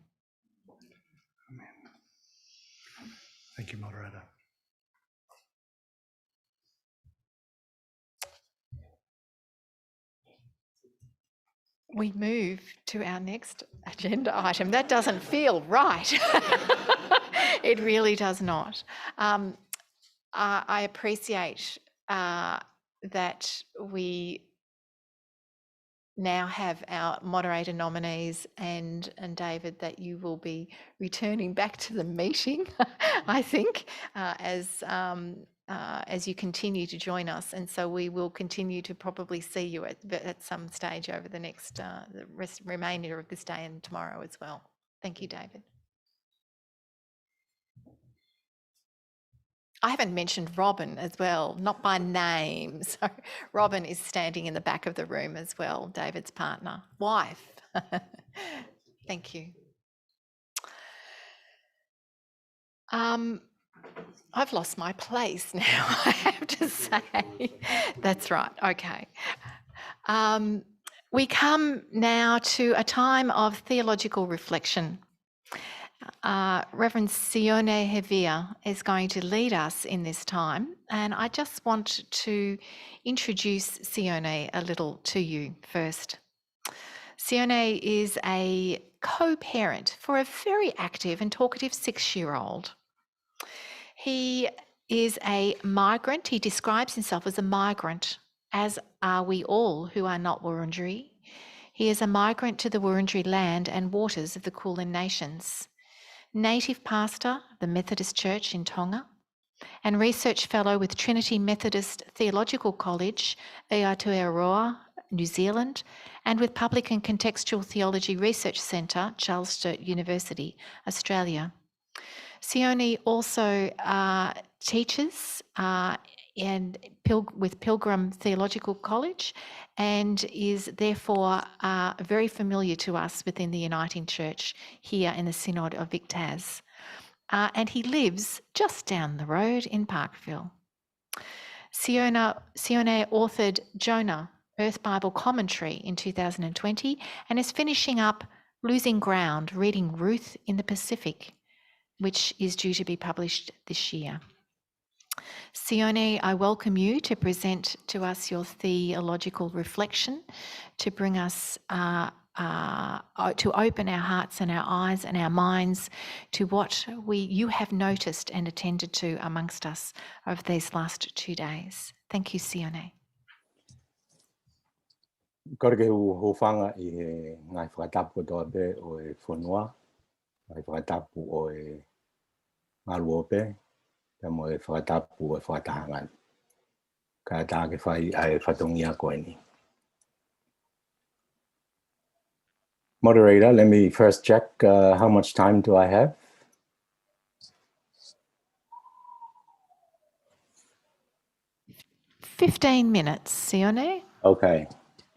Thank you, Moderator. We move to our next agenda item. That doesn't feel right. It really does not. I appreciate that we now have our moderator nominees, and David, that you will be returning back to the meeting, I think, as you continue to join us. And so we will continue to probably see you at some stage over the next the remainder of this day and tomorrow as well. Thank you, David. I haven't mentioned Robin as well, not by name. So Robin is standing in the back of the room as well, David's partner, wife. Thank you. I've lost my place now, I have to say. That's right, okay. We come now to a time of theological reflection. Reverend Sione Hevia is going to lead us in this time, and I just want to introduce Sione a little to you first. Sione is a co-parent for a very active and talkative 6-year-old. He is a migrant. He describes himself as a migrant, as are we all who are not Wurundjeri. He is a migrant to the Wurundjeri land and waters of the Kulin Nations, native pastor of the Methodist Church in Tonga, and research fellow with Trinity Methodist Theological College, Aotearoa, New Zealand, and with Public and Contextual Theology Research Centre, Charles Sturt University, Australia. Sione also teaches with Pilgrim Theological College, and is therefore very familiar to us within the Uniting Church here in the Synod of Victaz. And he lives just down the road in Parkville. Sione authored Jonah, Earth Bible Commentary in 2020, and is finishing up Losing Ground, reading Ruth in the Pacific, which is due to be published this year. Sione, I welcome you to present to us your theological reflection, to bring us, to open our hearts and our eyes and our minds to what you have noticed and attended to amongst us over these last 2 days. Thank you, Sione. Korke hufanga I ngai whakatapu dobe o e whanua, ngai whakatapu o e ngaluope, te mo e whakatapu o e whakatahangan. Ka tāke whai ai whatongia koe ni. Moderator, let me first check how much time do I have? $15 minutes, Sione. Okay,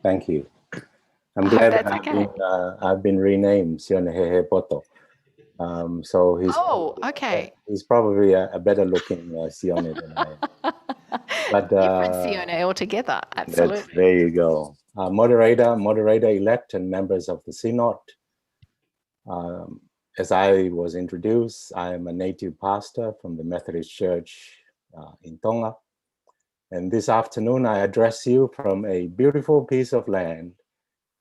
thank you. I'm glad that I've been renamed Sione Hehe Poto. So he's probably a better looking Sione than I am. But, different Sione altogether, absolutely. There you go. Moderator-elect and members of the Synod. As I was introduced, I am a native pastor from the Methodist Church in Tonga. And this afternoon, I address you from a beautiful piece of land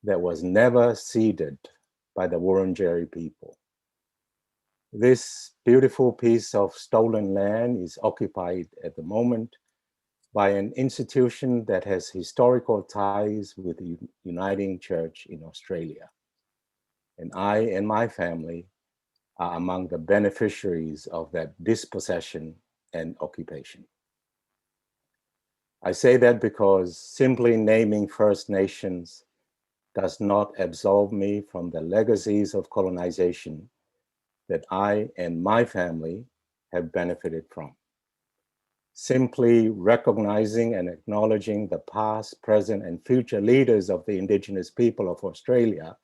that was never ceded by the Wurundjeri people. This beautiful piece of stolen land is occupied at the moment by an institution that has historical ties with the Uniting Church in Australia. And I and my family are among the beneficiaries of that dispossession and occupation. I say that because simply naming First Nations does not absolve me from the legacies of colonization that I and my family have benefited from. Simply recognizing and acknowledging the past, present, and future leaders of the Indigenous people of Australia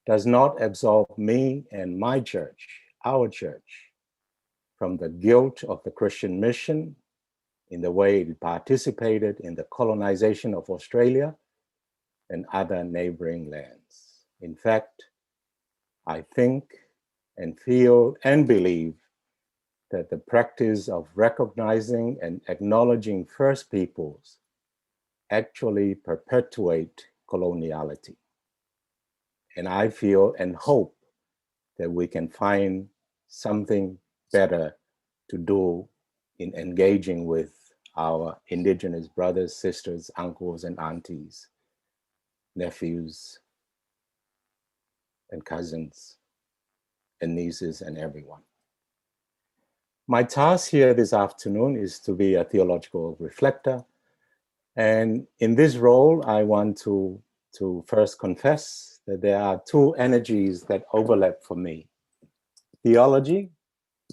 does not absolve me and my church, our church, from the guilt of the Christian mission in the way it participated in the colonization of Australia and other neighboring lands. In fact, I think and feel and believe that the practice of recognizing and acknowledging First Peoples actually perpetuate coloniality. And I feel and hope that we can find something better to do in engaging with our Indigenous brothers, sisters, uncles, and aunties, nephews, and cousins, and nieces, and everyone. My task here this afternoon is to be a theological reflector. And in this role, I want to first confess that there are two energies that overlap for me. Theology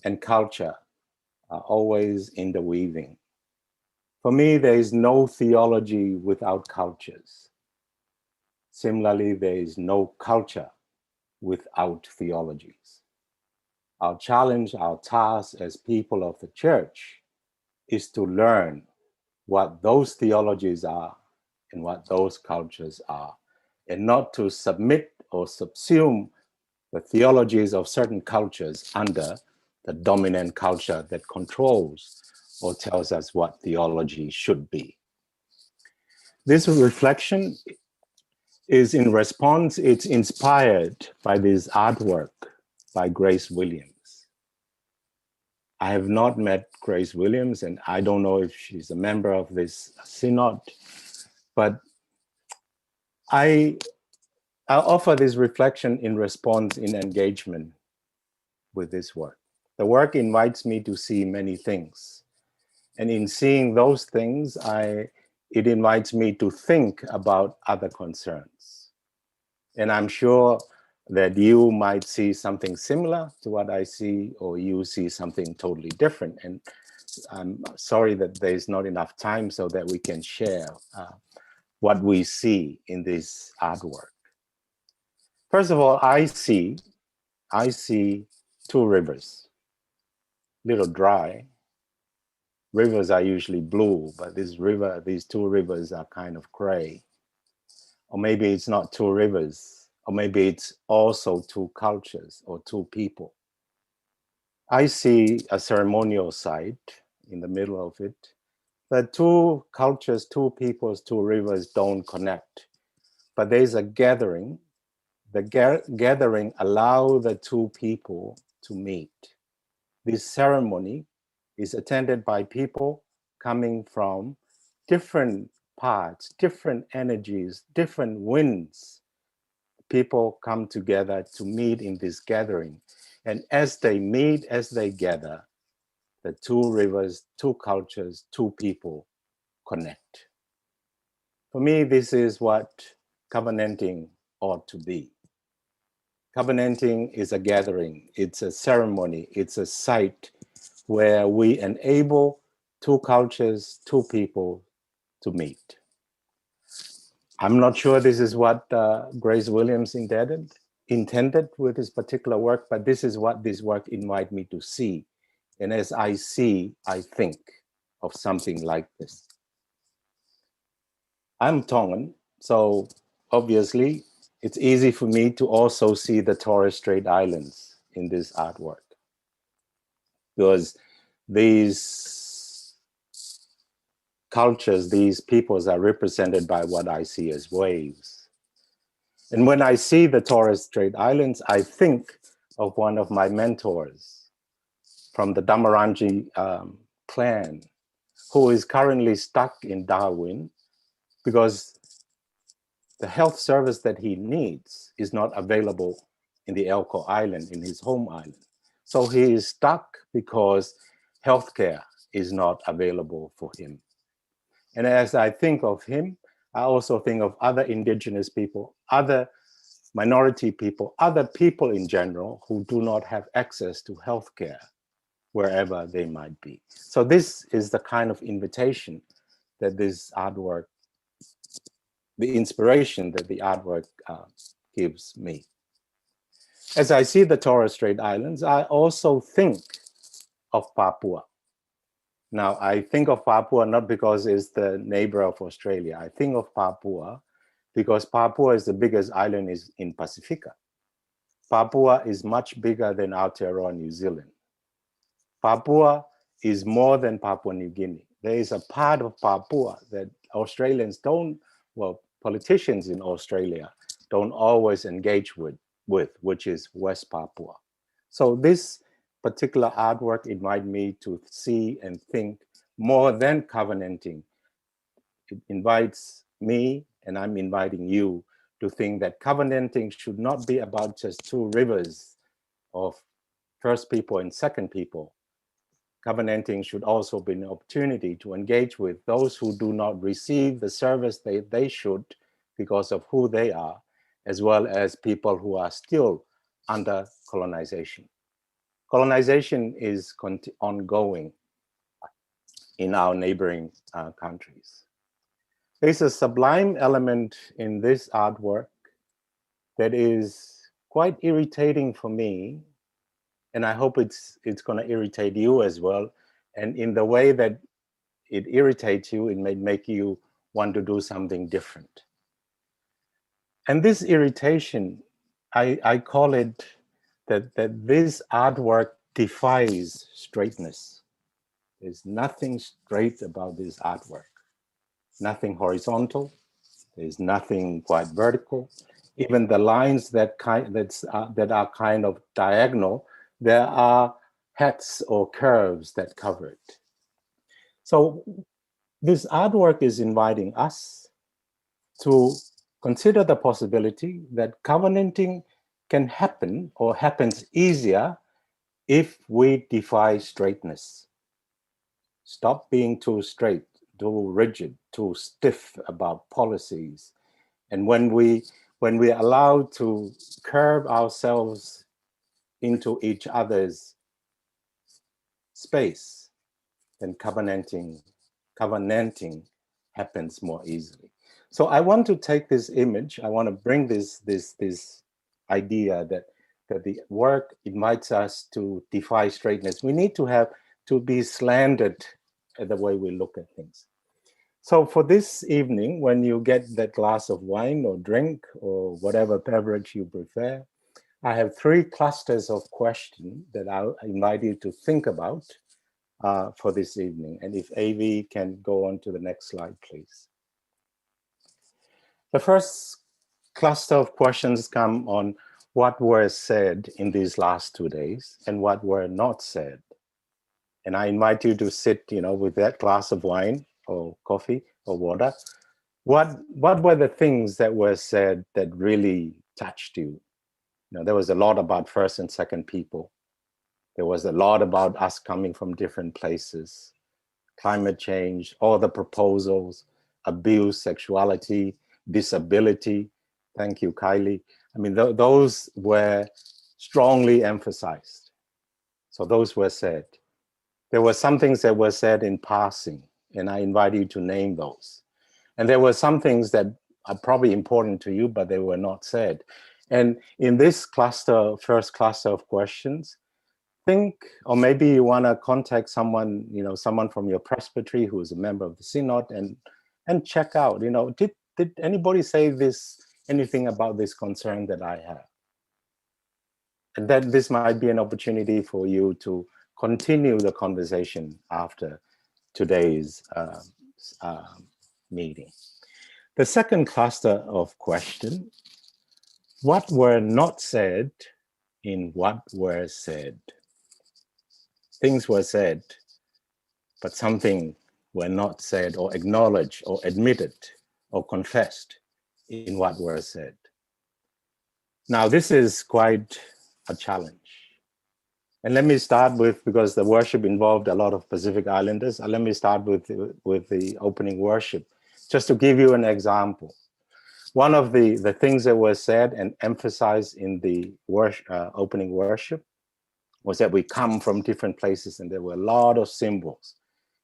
and culture are always interweaving. For me, there is no theology without cultures. Similarly, there is no culture without theologies. Our challenge, our task as people of the church is to learn what those theologies are and what those cultures are, and not to submit or subsume the theologies of certain cultures under the dominant culture that controls or tells us what theology should be. This reflection is in response, it's inspired by this artwork by Grace Williams. I have not met Grace Williams, and I don't know if she's a member of this synod, but I'll offer this reflection in response, in engagement with this work. The work invites me to see many things. And in seeing those things, it invites me to think about other concerns. And I'm sure that you might see something similar to what I see, or you see something totally different. And I'm sorry that there's not enough time so that we can share what we see in this artwork. First of all, I see two rivers, little dry. Rivers are usually blue, but these two rivers are kind of gray. Or maybe it's not two rivers, or maybe it's also two cultures or two people. I see a ceremonial site in the middle of it, but two cultures, two peoples, two rivers don't connect. But there's a gathering. The gathering allows the two people to meet. This ceremony is attended by people coming from different parts, different energies, different winds. People come together to meet in this gathering. And as they meet, as they gather, the two rivers, two cultures, two people connect. For me, this is what covenanting ought to be. Covenanting is a gathering, it's a ceremony, it's a site where we enable two cultures, two people to meet. I'm not sure this is what Grace Williams intended with this particular work, but this is what this work invites me to see. And as I see, I think of something like this. I'm Tongan, so obviously it's easy for me to also see the Torres Strait Islands in this artwork, because these cultures, these peoples are represented by what I see as waves. And when I see the Torres Strait Islands, I think of one of my mentors from the Damarangi clan, who is currently stuck in Darwin because the health service that he needs is not available in the Elko Island, in his home island. So he is stuck because healthcare is not available for him. And as I think of him, I also think of other Indigenous people, other minority people, other people in general who do not have access to healthcare wherever they might be. So this is the kind of invitation that this artwork, the inspiration that the artwork gives me. As I see the Torres Strait Islands, I also think of Papua. Now, I think of Papua not because it's the neighbor of Australia. I think of Papua because Papua is the biggest island in Pacifica. Papua is much bigger than Aotearoa, New Zealand. Papua is more than Papua New Guinea. There is a part of Papua that Australians don't, well, politicians in Australia don't always engage with, which is West Papua. So this particular artwork invites me to see and think more than covenanting. It invites me, and I'm inviting you, to think that covenanting should not be about just two rivers of first people and second people. Covenanting should also be an opportunity to engage with those who do not receive the service they should because of who they are, as well as people who are still under colonization. Colonization is ongoing in our neighboring countries. There's a sublime element in this artwork that is quite irritating for me, and I hope it's going to irritate you as well. And in the way that it irritates you, it may make you want to do something different. And this irritation, I call it that this artwork defies straightness. There's nothing straight about this artwork. Nothing horizontal. There's nothing quite vertical. Even the lines that are kind of diagonal, there are hats or curves that cover it. So this artwork is inviting us to consider the possibility that covenanting can happen or happens easier if we defy straightness. Stop being too straight, too rigid, too stiff about policies. And when we're allowed to curve ourselves into each other's space, then covenanting happens more easily. So I want to take this image, I want to bring this idea that the work invites us to defy straightness. We need to be slanted at the way we look at things. So for this evening, when you get that glass of wine or drink or whatever beverage you prefer, I have 3 clusters of questions that I invite you to think about for this evening. And if AV can go on to the next slide, please. The first cluster of questions come on what were said in these last 2 days and what were not said. And I invite you to sit, with that glass of wine or coffee or water. What were the things that were said that really touched you? There was a lot about first and second people. There was a lot about us coming from different places, climate change, all the proposals, abuse, sexuality, disability. Thank you, Kylie. I mean, those were strongly emphasized. So those were said. There were some things that were said in passing, and I invite you to name those. And there were some things that are probably important to you, but they were not said. And in this cluster, first cluster of questions, think, or maybe you want to contact someone, someone from your presbytery who is a member of the Synod and check out, did anybody say anything about this concern that I have? And then this might be an opportunity for you to continue the conversation after today's meeting. The second cluster of questions, what were not said in what were said? Things were said, but something were not said or acknowledged or admitted or confessed in what were said. Now, this is quite a challenge. And let me start with, because the worship involved a lot of Pacific Islanders, let me start with the opening worship, just to give you an example. One of the things that were said and emphasized in the opening worship was that we come from different places, and there were a lot of symbols.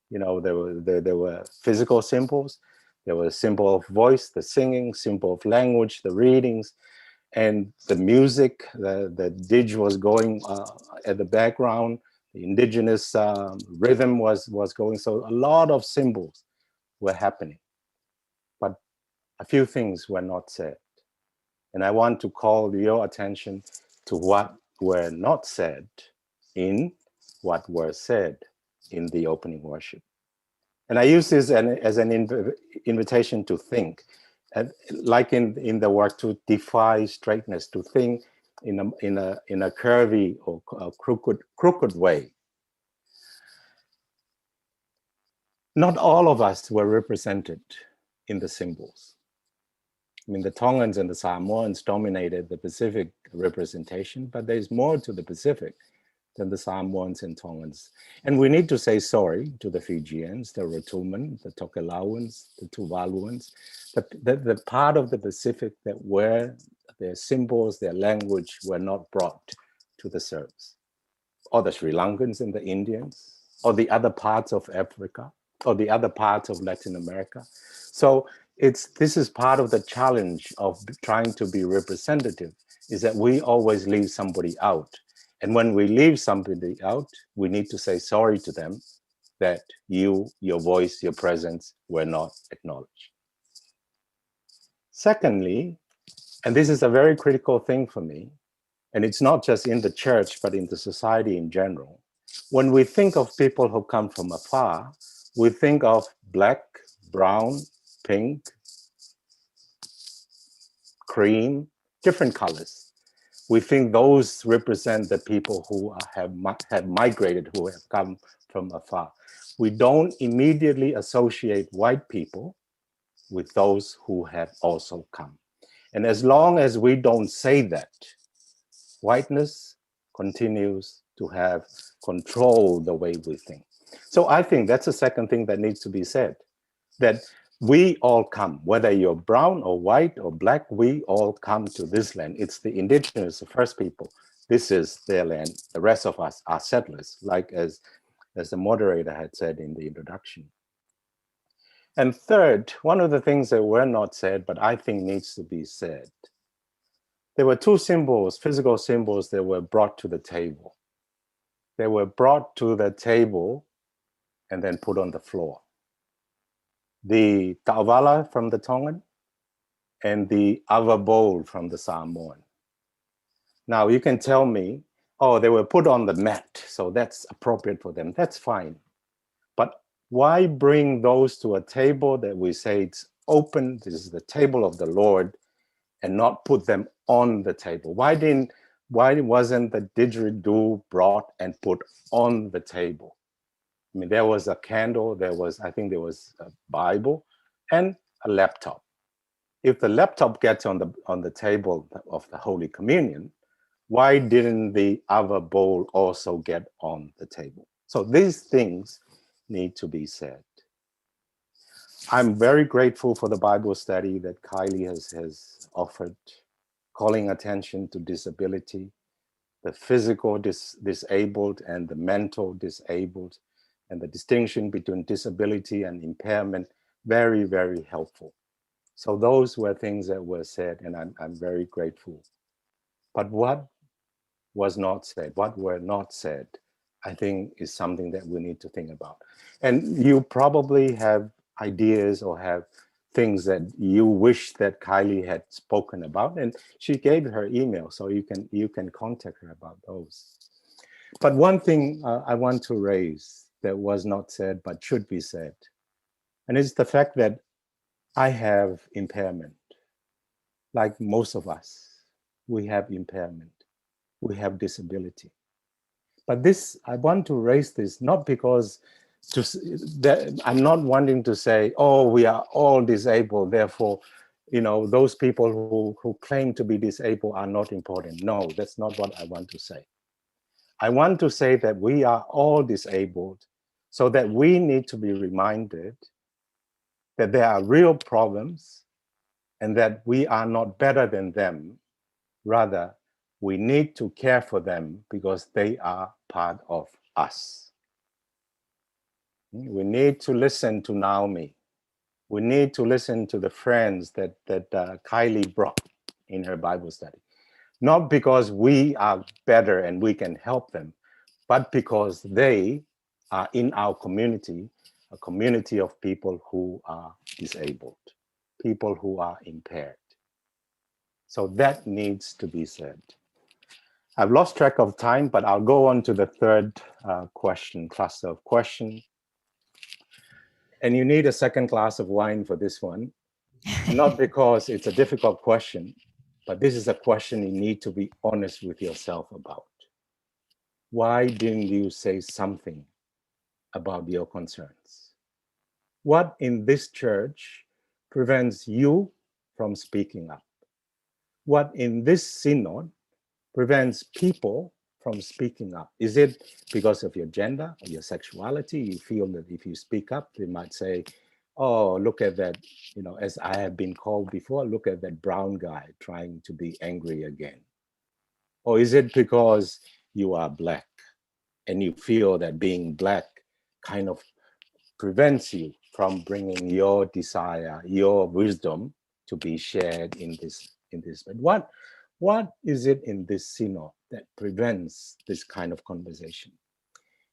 There were physical symbols, there was a symbol of voice, the singing, symbol of language, the readings, and the music. The didge was going at the background. indigenous rhythm was going. So a lot of symbols were happening, but a few things were not said. And I want to call your attention to what were not said in what were said in the opening worship. And I use this as an invitation to think, and like in the work, to defy straightness, to think in a curvy or a crooked way. Not all of us were represented in the symbols. I mean, the Tongans and the Samoans dominated the Pacific representation, but there's more to the Pacific than the Samoans and Tongans. And we need to say sorry to the Fijians, the Rotuman, the Tokelauans, the Tuvaluans, the part of the Pacific that where their symbols, their language were not brought to the service, or the Sri Lankans and the Indians, or the other parts of Africa, or the other parts of Latin America. So this is part of the challenge of trying to be representative, is that we always leave somebody out. And when we leave somebody out, we need to say sorry to them that your voice, your presence were not acknowledged. Secondly, and this is a very critical thing for me, and it's not just in the church, but in the society in general. When we think of people who come from afar, we think of black, brown, pink, cream, different colors. We think those represent the people who have migrated, who have come from afar. We don't immediately associate white people with those who have also come. And as long as we don't say that, whiteness continues to have control the way we think. So I think that's the second thing that needs to be said, that we all come, whether you're brown or white or black, we all come to this land. It's the indigenous, the first people. This is their land. The rest of us are settlers, like as the moderator had said in the introduction. And third, one of the things that were not said, but I think needs to be said, there were two symbols, physical symbols, that were brought to the table. They were brought to the table and then put on the floor. The ta'avala from the Tongan and the ava bowl from the Samoan. Now you can tell me, oh, they were put on the mat, so that's appropriate for them. That's fine. But why bring those to a table that we say it's open, this is the table of the Lord, and not put them on the table? Why wasn't the didgeridoo brought and put on the table? I mean, there was a candle, I think there was a Bible and a laptop. If the laptop gets on the table of the Holy Communion, why didn't the other bowl also get on the table? So these things need to be said. I'm very grateful for the Bible study that Kylie has offered, calling attention to disability, the physical disabled and the mental disabled, and the distinction between disability and impairment. Very, very helpful. So those were things that were said, and I'm very grateful. But what was not said, what were not said, I think is something that we need to think about. And you probably have ideas or have things that you wish that Kylie had spoken about, and she gave her email, so you can contact her about those. But one thing I want to raise that was not said but should be said, and it's the fact that I have impairment. Like most of us, we have impairment, we have disability. But this, I want to raise this not because I'm not wanting to say, oh, we are all disabled, therefore, those people who claim to be disabled are not important. No, that's not what I want to say. I want to say that we are all disabled, so that we need to be reminded that there are real problems and that we are not better than them. Rather, we need to care for them because they are part of us. We need to listen to Naomi. We need to listen to the friends that Kylie brought in her Bible study. Not because we are better and we can help them, but because they are in our community, a community of people who are disabled, people who are impaired. So that needs to be said. I've lost track of time, but I'll go on to the third cluster of question. And you need a second glass of wine for this one, not because it's a difficult question, but this is a question you need to be honest with yourself about. Why didn't you say something about your concerns? What in this church prevents you from speaking up? What in this synod prevents people from speaking up? Is it because of your gender or your sexuality? You feel that if you speak up, they might say, oh, look at that, you know, as I have been called before, look at that brown guy trying to be angry again. Or is it because you are Black and you feel that being Black kind of prevents you from bringing your desire, your wisdom to be shared in this? But what is it in this synod that prevents this kind of conversation?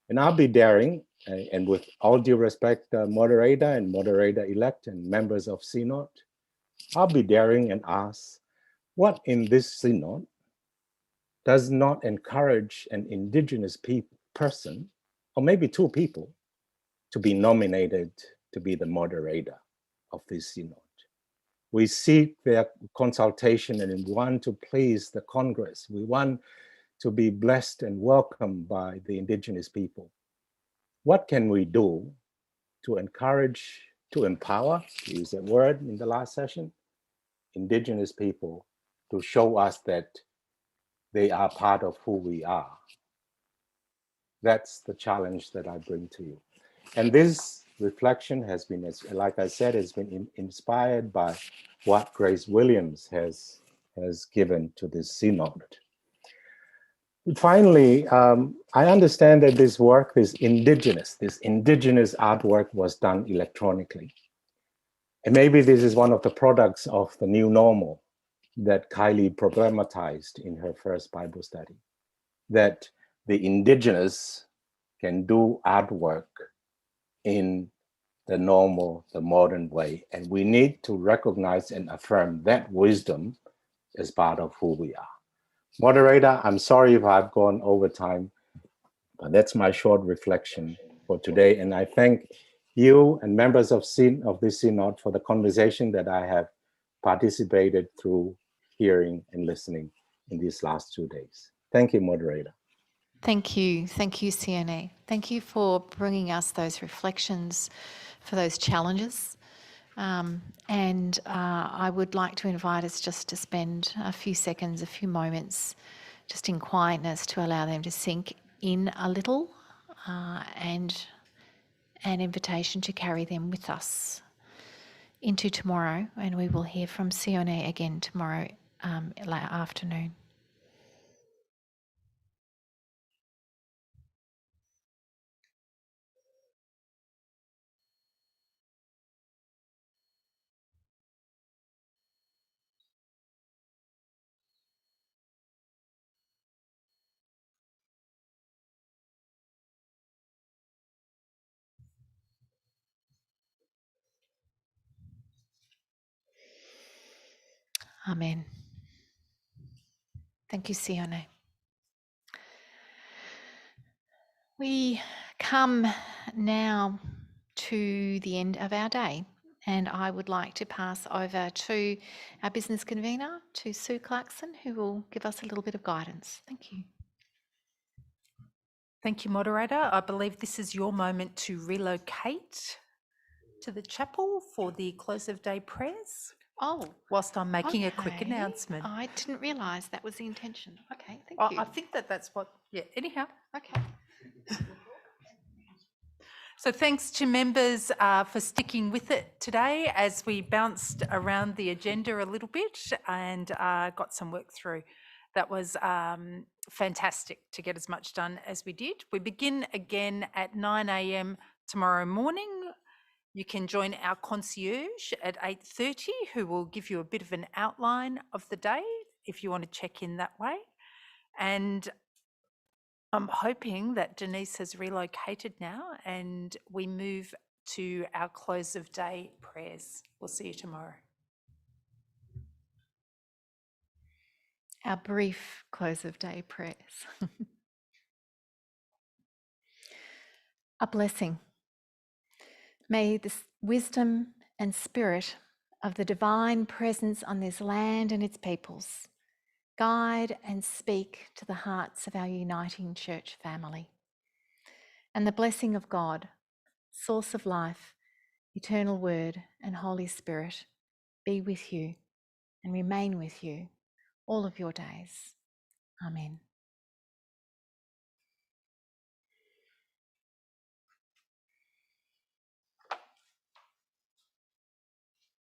And I'll be daring, and with all due respect, moderator and moderator-elect and members of synod, I'll be daring and ask, what in this synod does not encourage an Indigenous person, or maybe two people, to be nominated to be the moderator of this synod? We seek their consultation and we want to please the Congress. We want to be blessed and welcomed by the Indigenous people. What can we do to encourage, to empower, to use that word in the last session, Indigenous people to show us that they are part of who we are? That's the challenge that I bring to you. And this reflection has been, like I said, has been inspired by what Grace Williams has given to this synod. Finally, I understand that this work, this indigenous artwork was done electronically. And maybe this is one of the products of the new normal that Kylie problematized in her first Bible study, that the indigenous can do artwork in the normal, the modern way. And we need to recognize and affirm that wisdom as part of who we are. Moderator, I'm sorry if I've gone over time, but that's my short reflection for today. And I thank you and members of this synod for the conversation that I have participated through hearing and listening in these last 2 days. Thank you, moderator. Thank you, Sione. Thank you for bringing us those reflections, for those challenges. I would like to invite us just to spend a few seconds, a few moments, just in quietness to allow them to sink in a little, and an invitation to carry them with us into tomorrow. And we will hear from Sione again tomorrow afternoon. Amen. Thank you, Sione. We come now to the end of our day, and I would like to pass over to our business convener, to Sue Clarkson, who will give us a little bit of guidance. Thank you. Thank you, moderator. I believe this is your moment to relocate to the chapel for the close of day prayers. Oh, whilst I'm making a quick okay. announcement. I didn't realise that was the intention. Okay, thank you. I think that's what, anyhow. Okay. So thanks to members for sticking with it today as we bounced around the agenda a little bit and got some work through. That was fantastic to get as much done as we did. We begin again at 9 a.m. tomorrow morning. You can join our concierge at 8:30, who will give you a bit of an outline of the day if you want to check in that way. And I'm hoping that Denise has relocated now and we move to our close of day prayers. We'll see you tomorrow. Our brief close of day prayers. A blessing. May the wisdom and spirit of the divine presence on this land and its peoples guide and speak to the hearts of our uniting church family. And the blessing of God, source of life, eternal word and Holy Spirit, be with you and remain with you all of your days. Amen.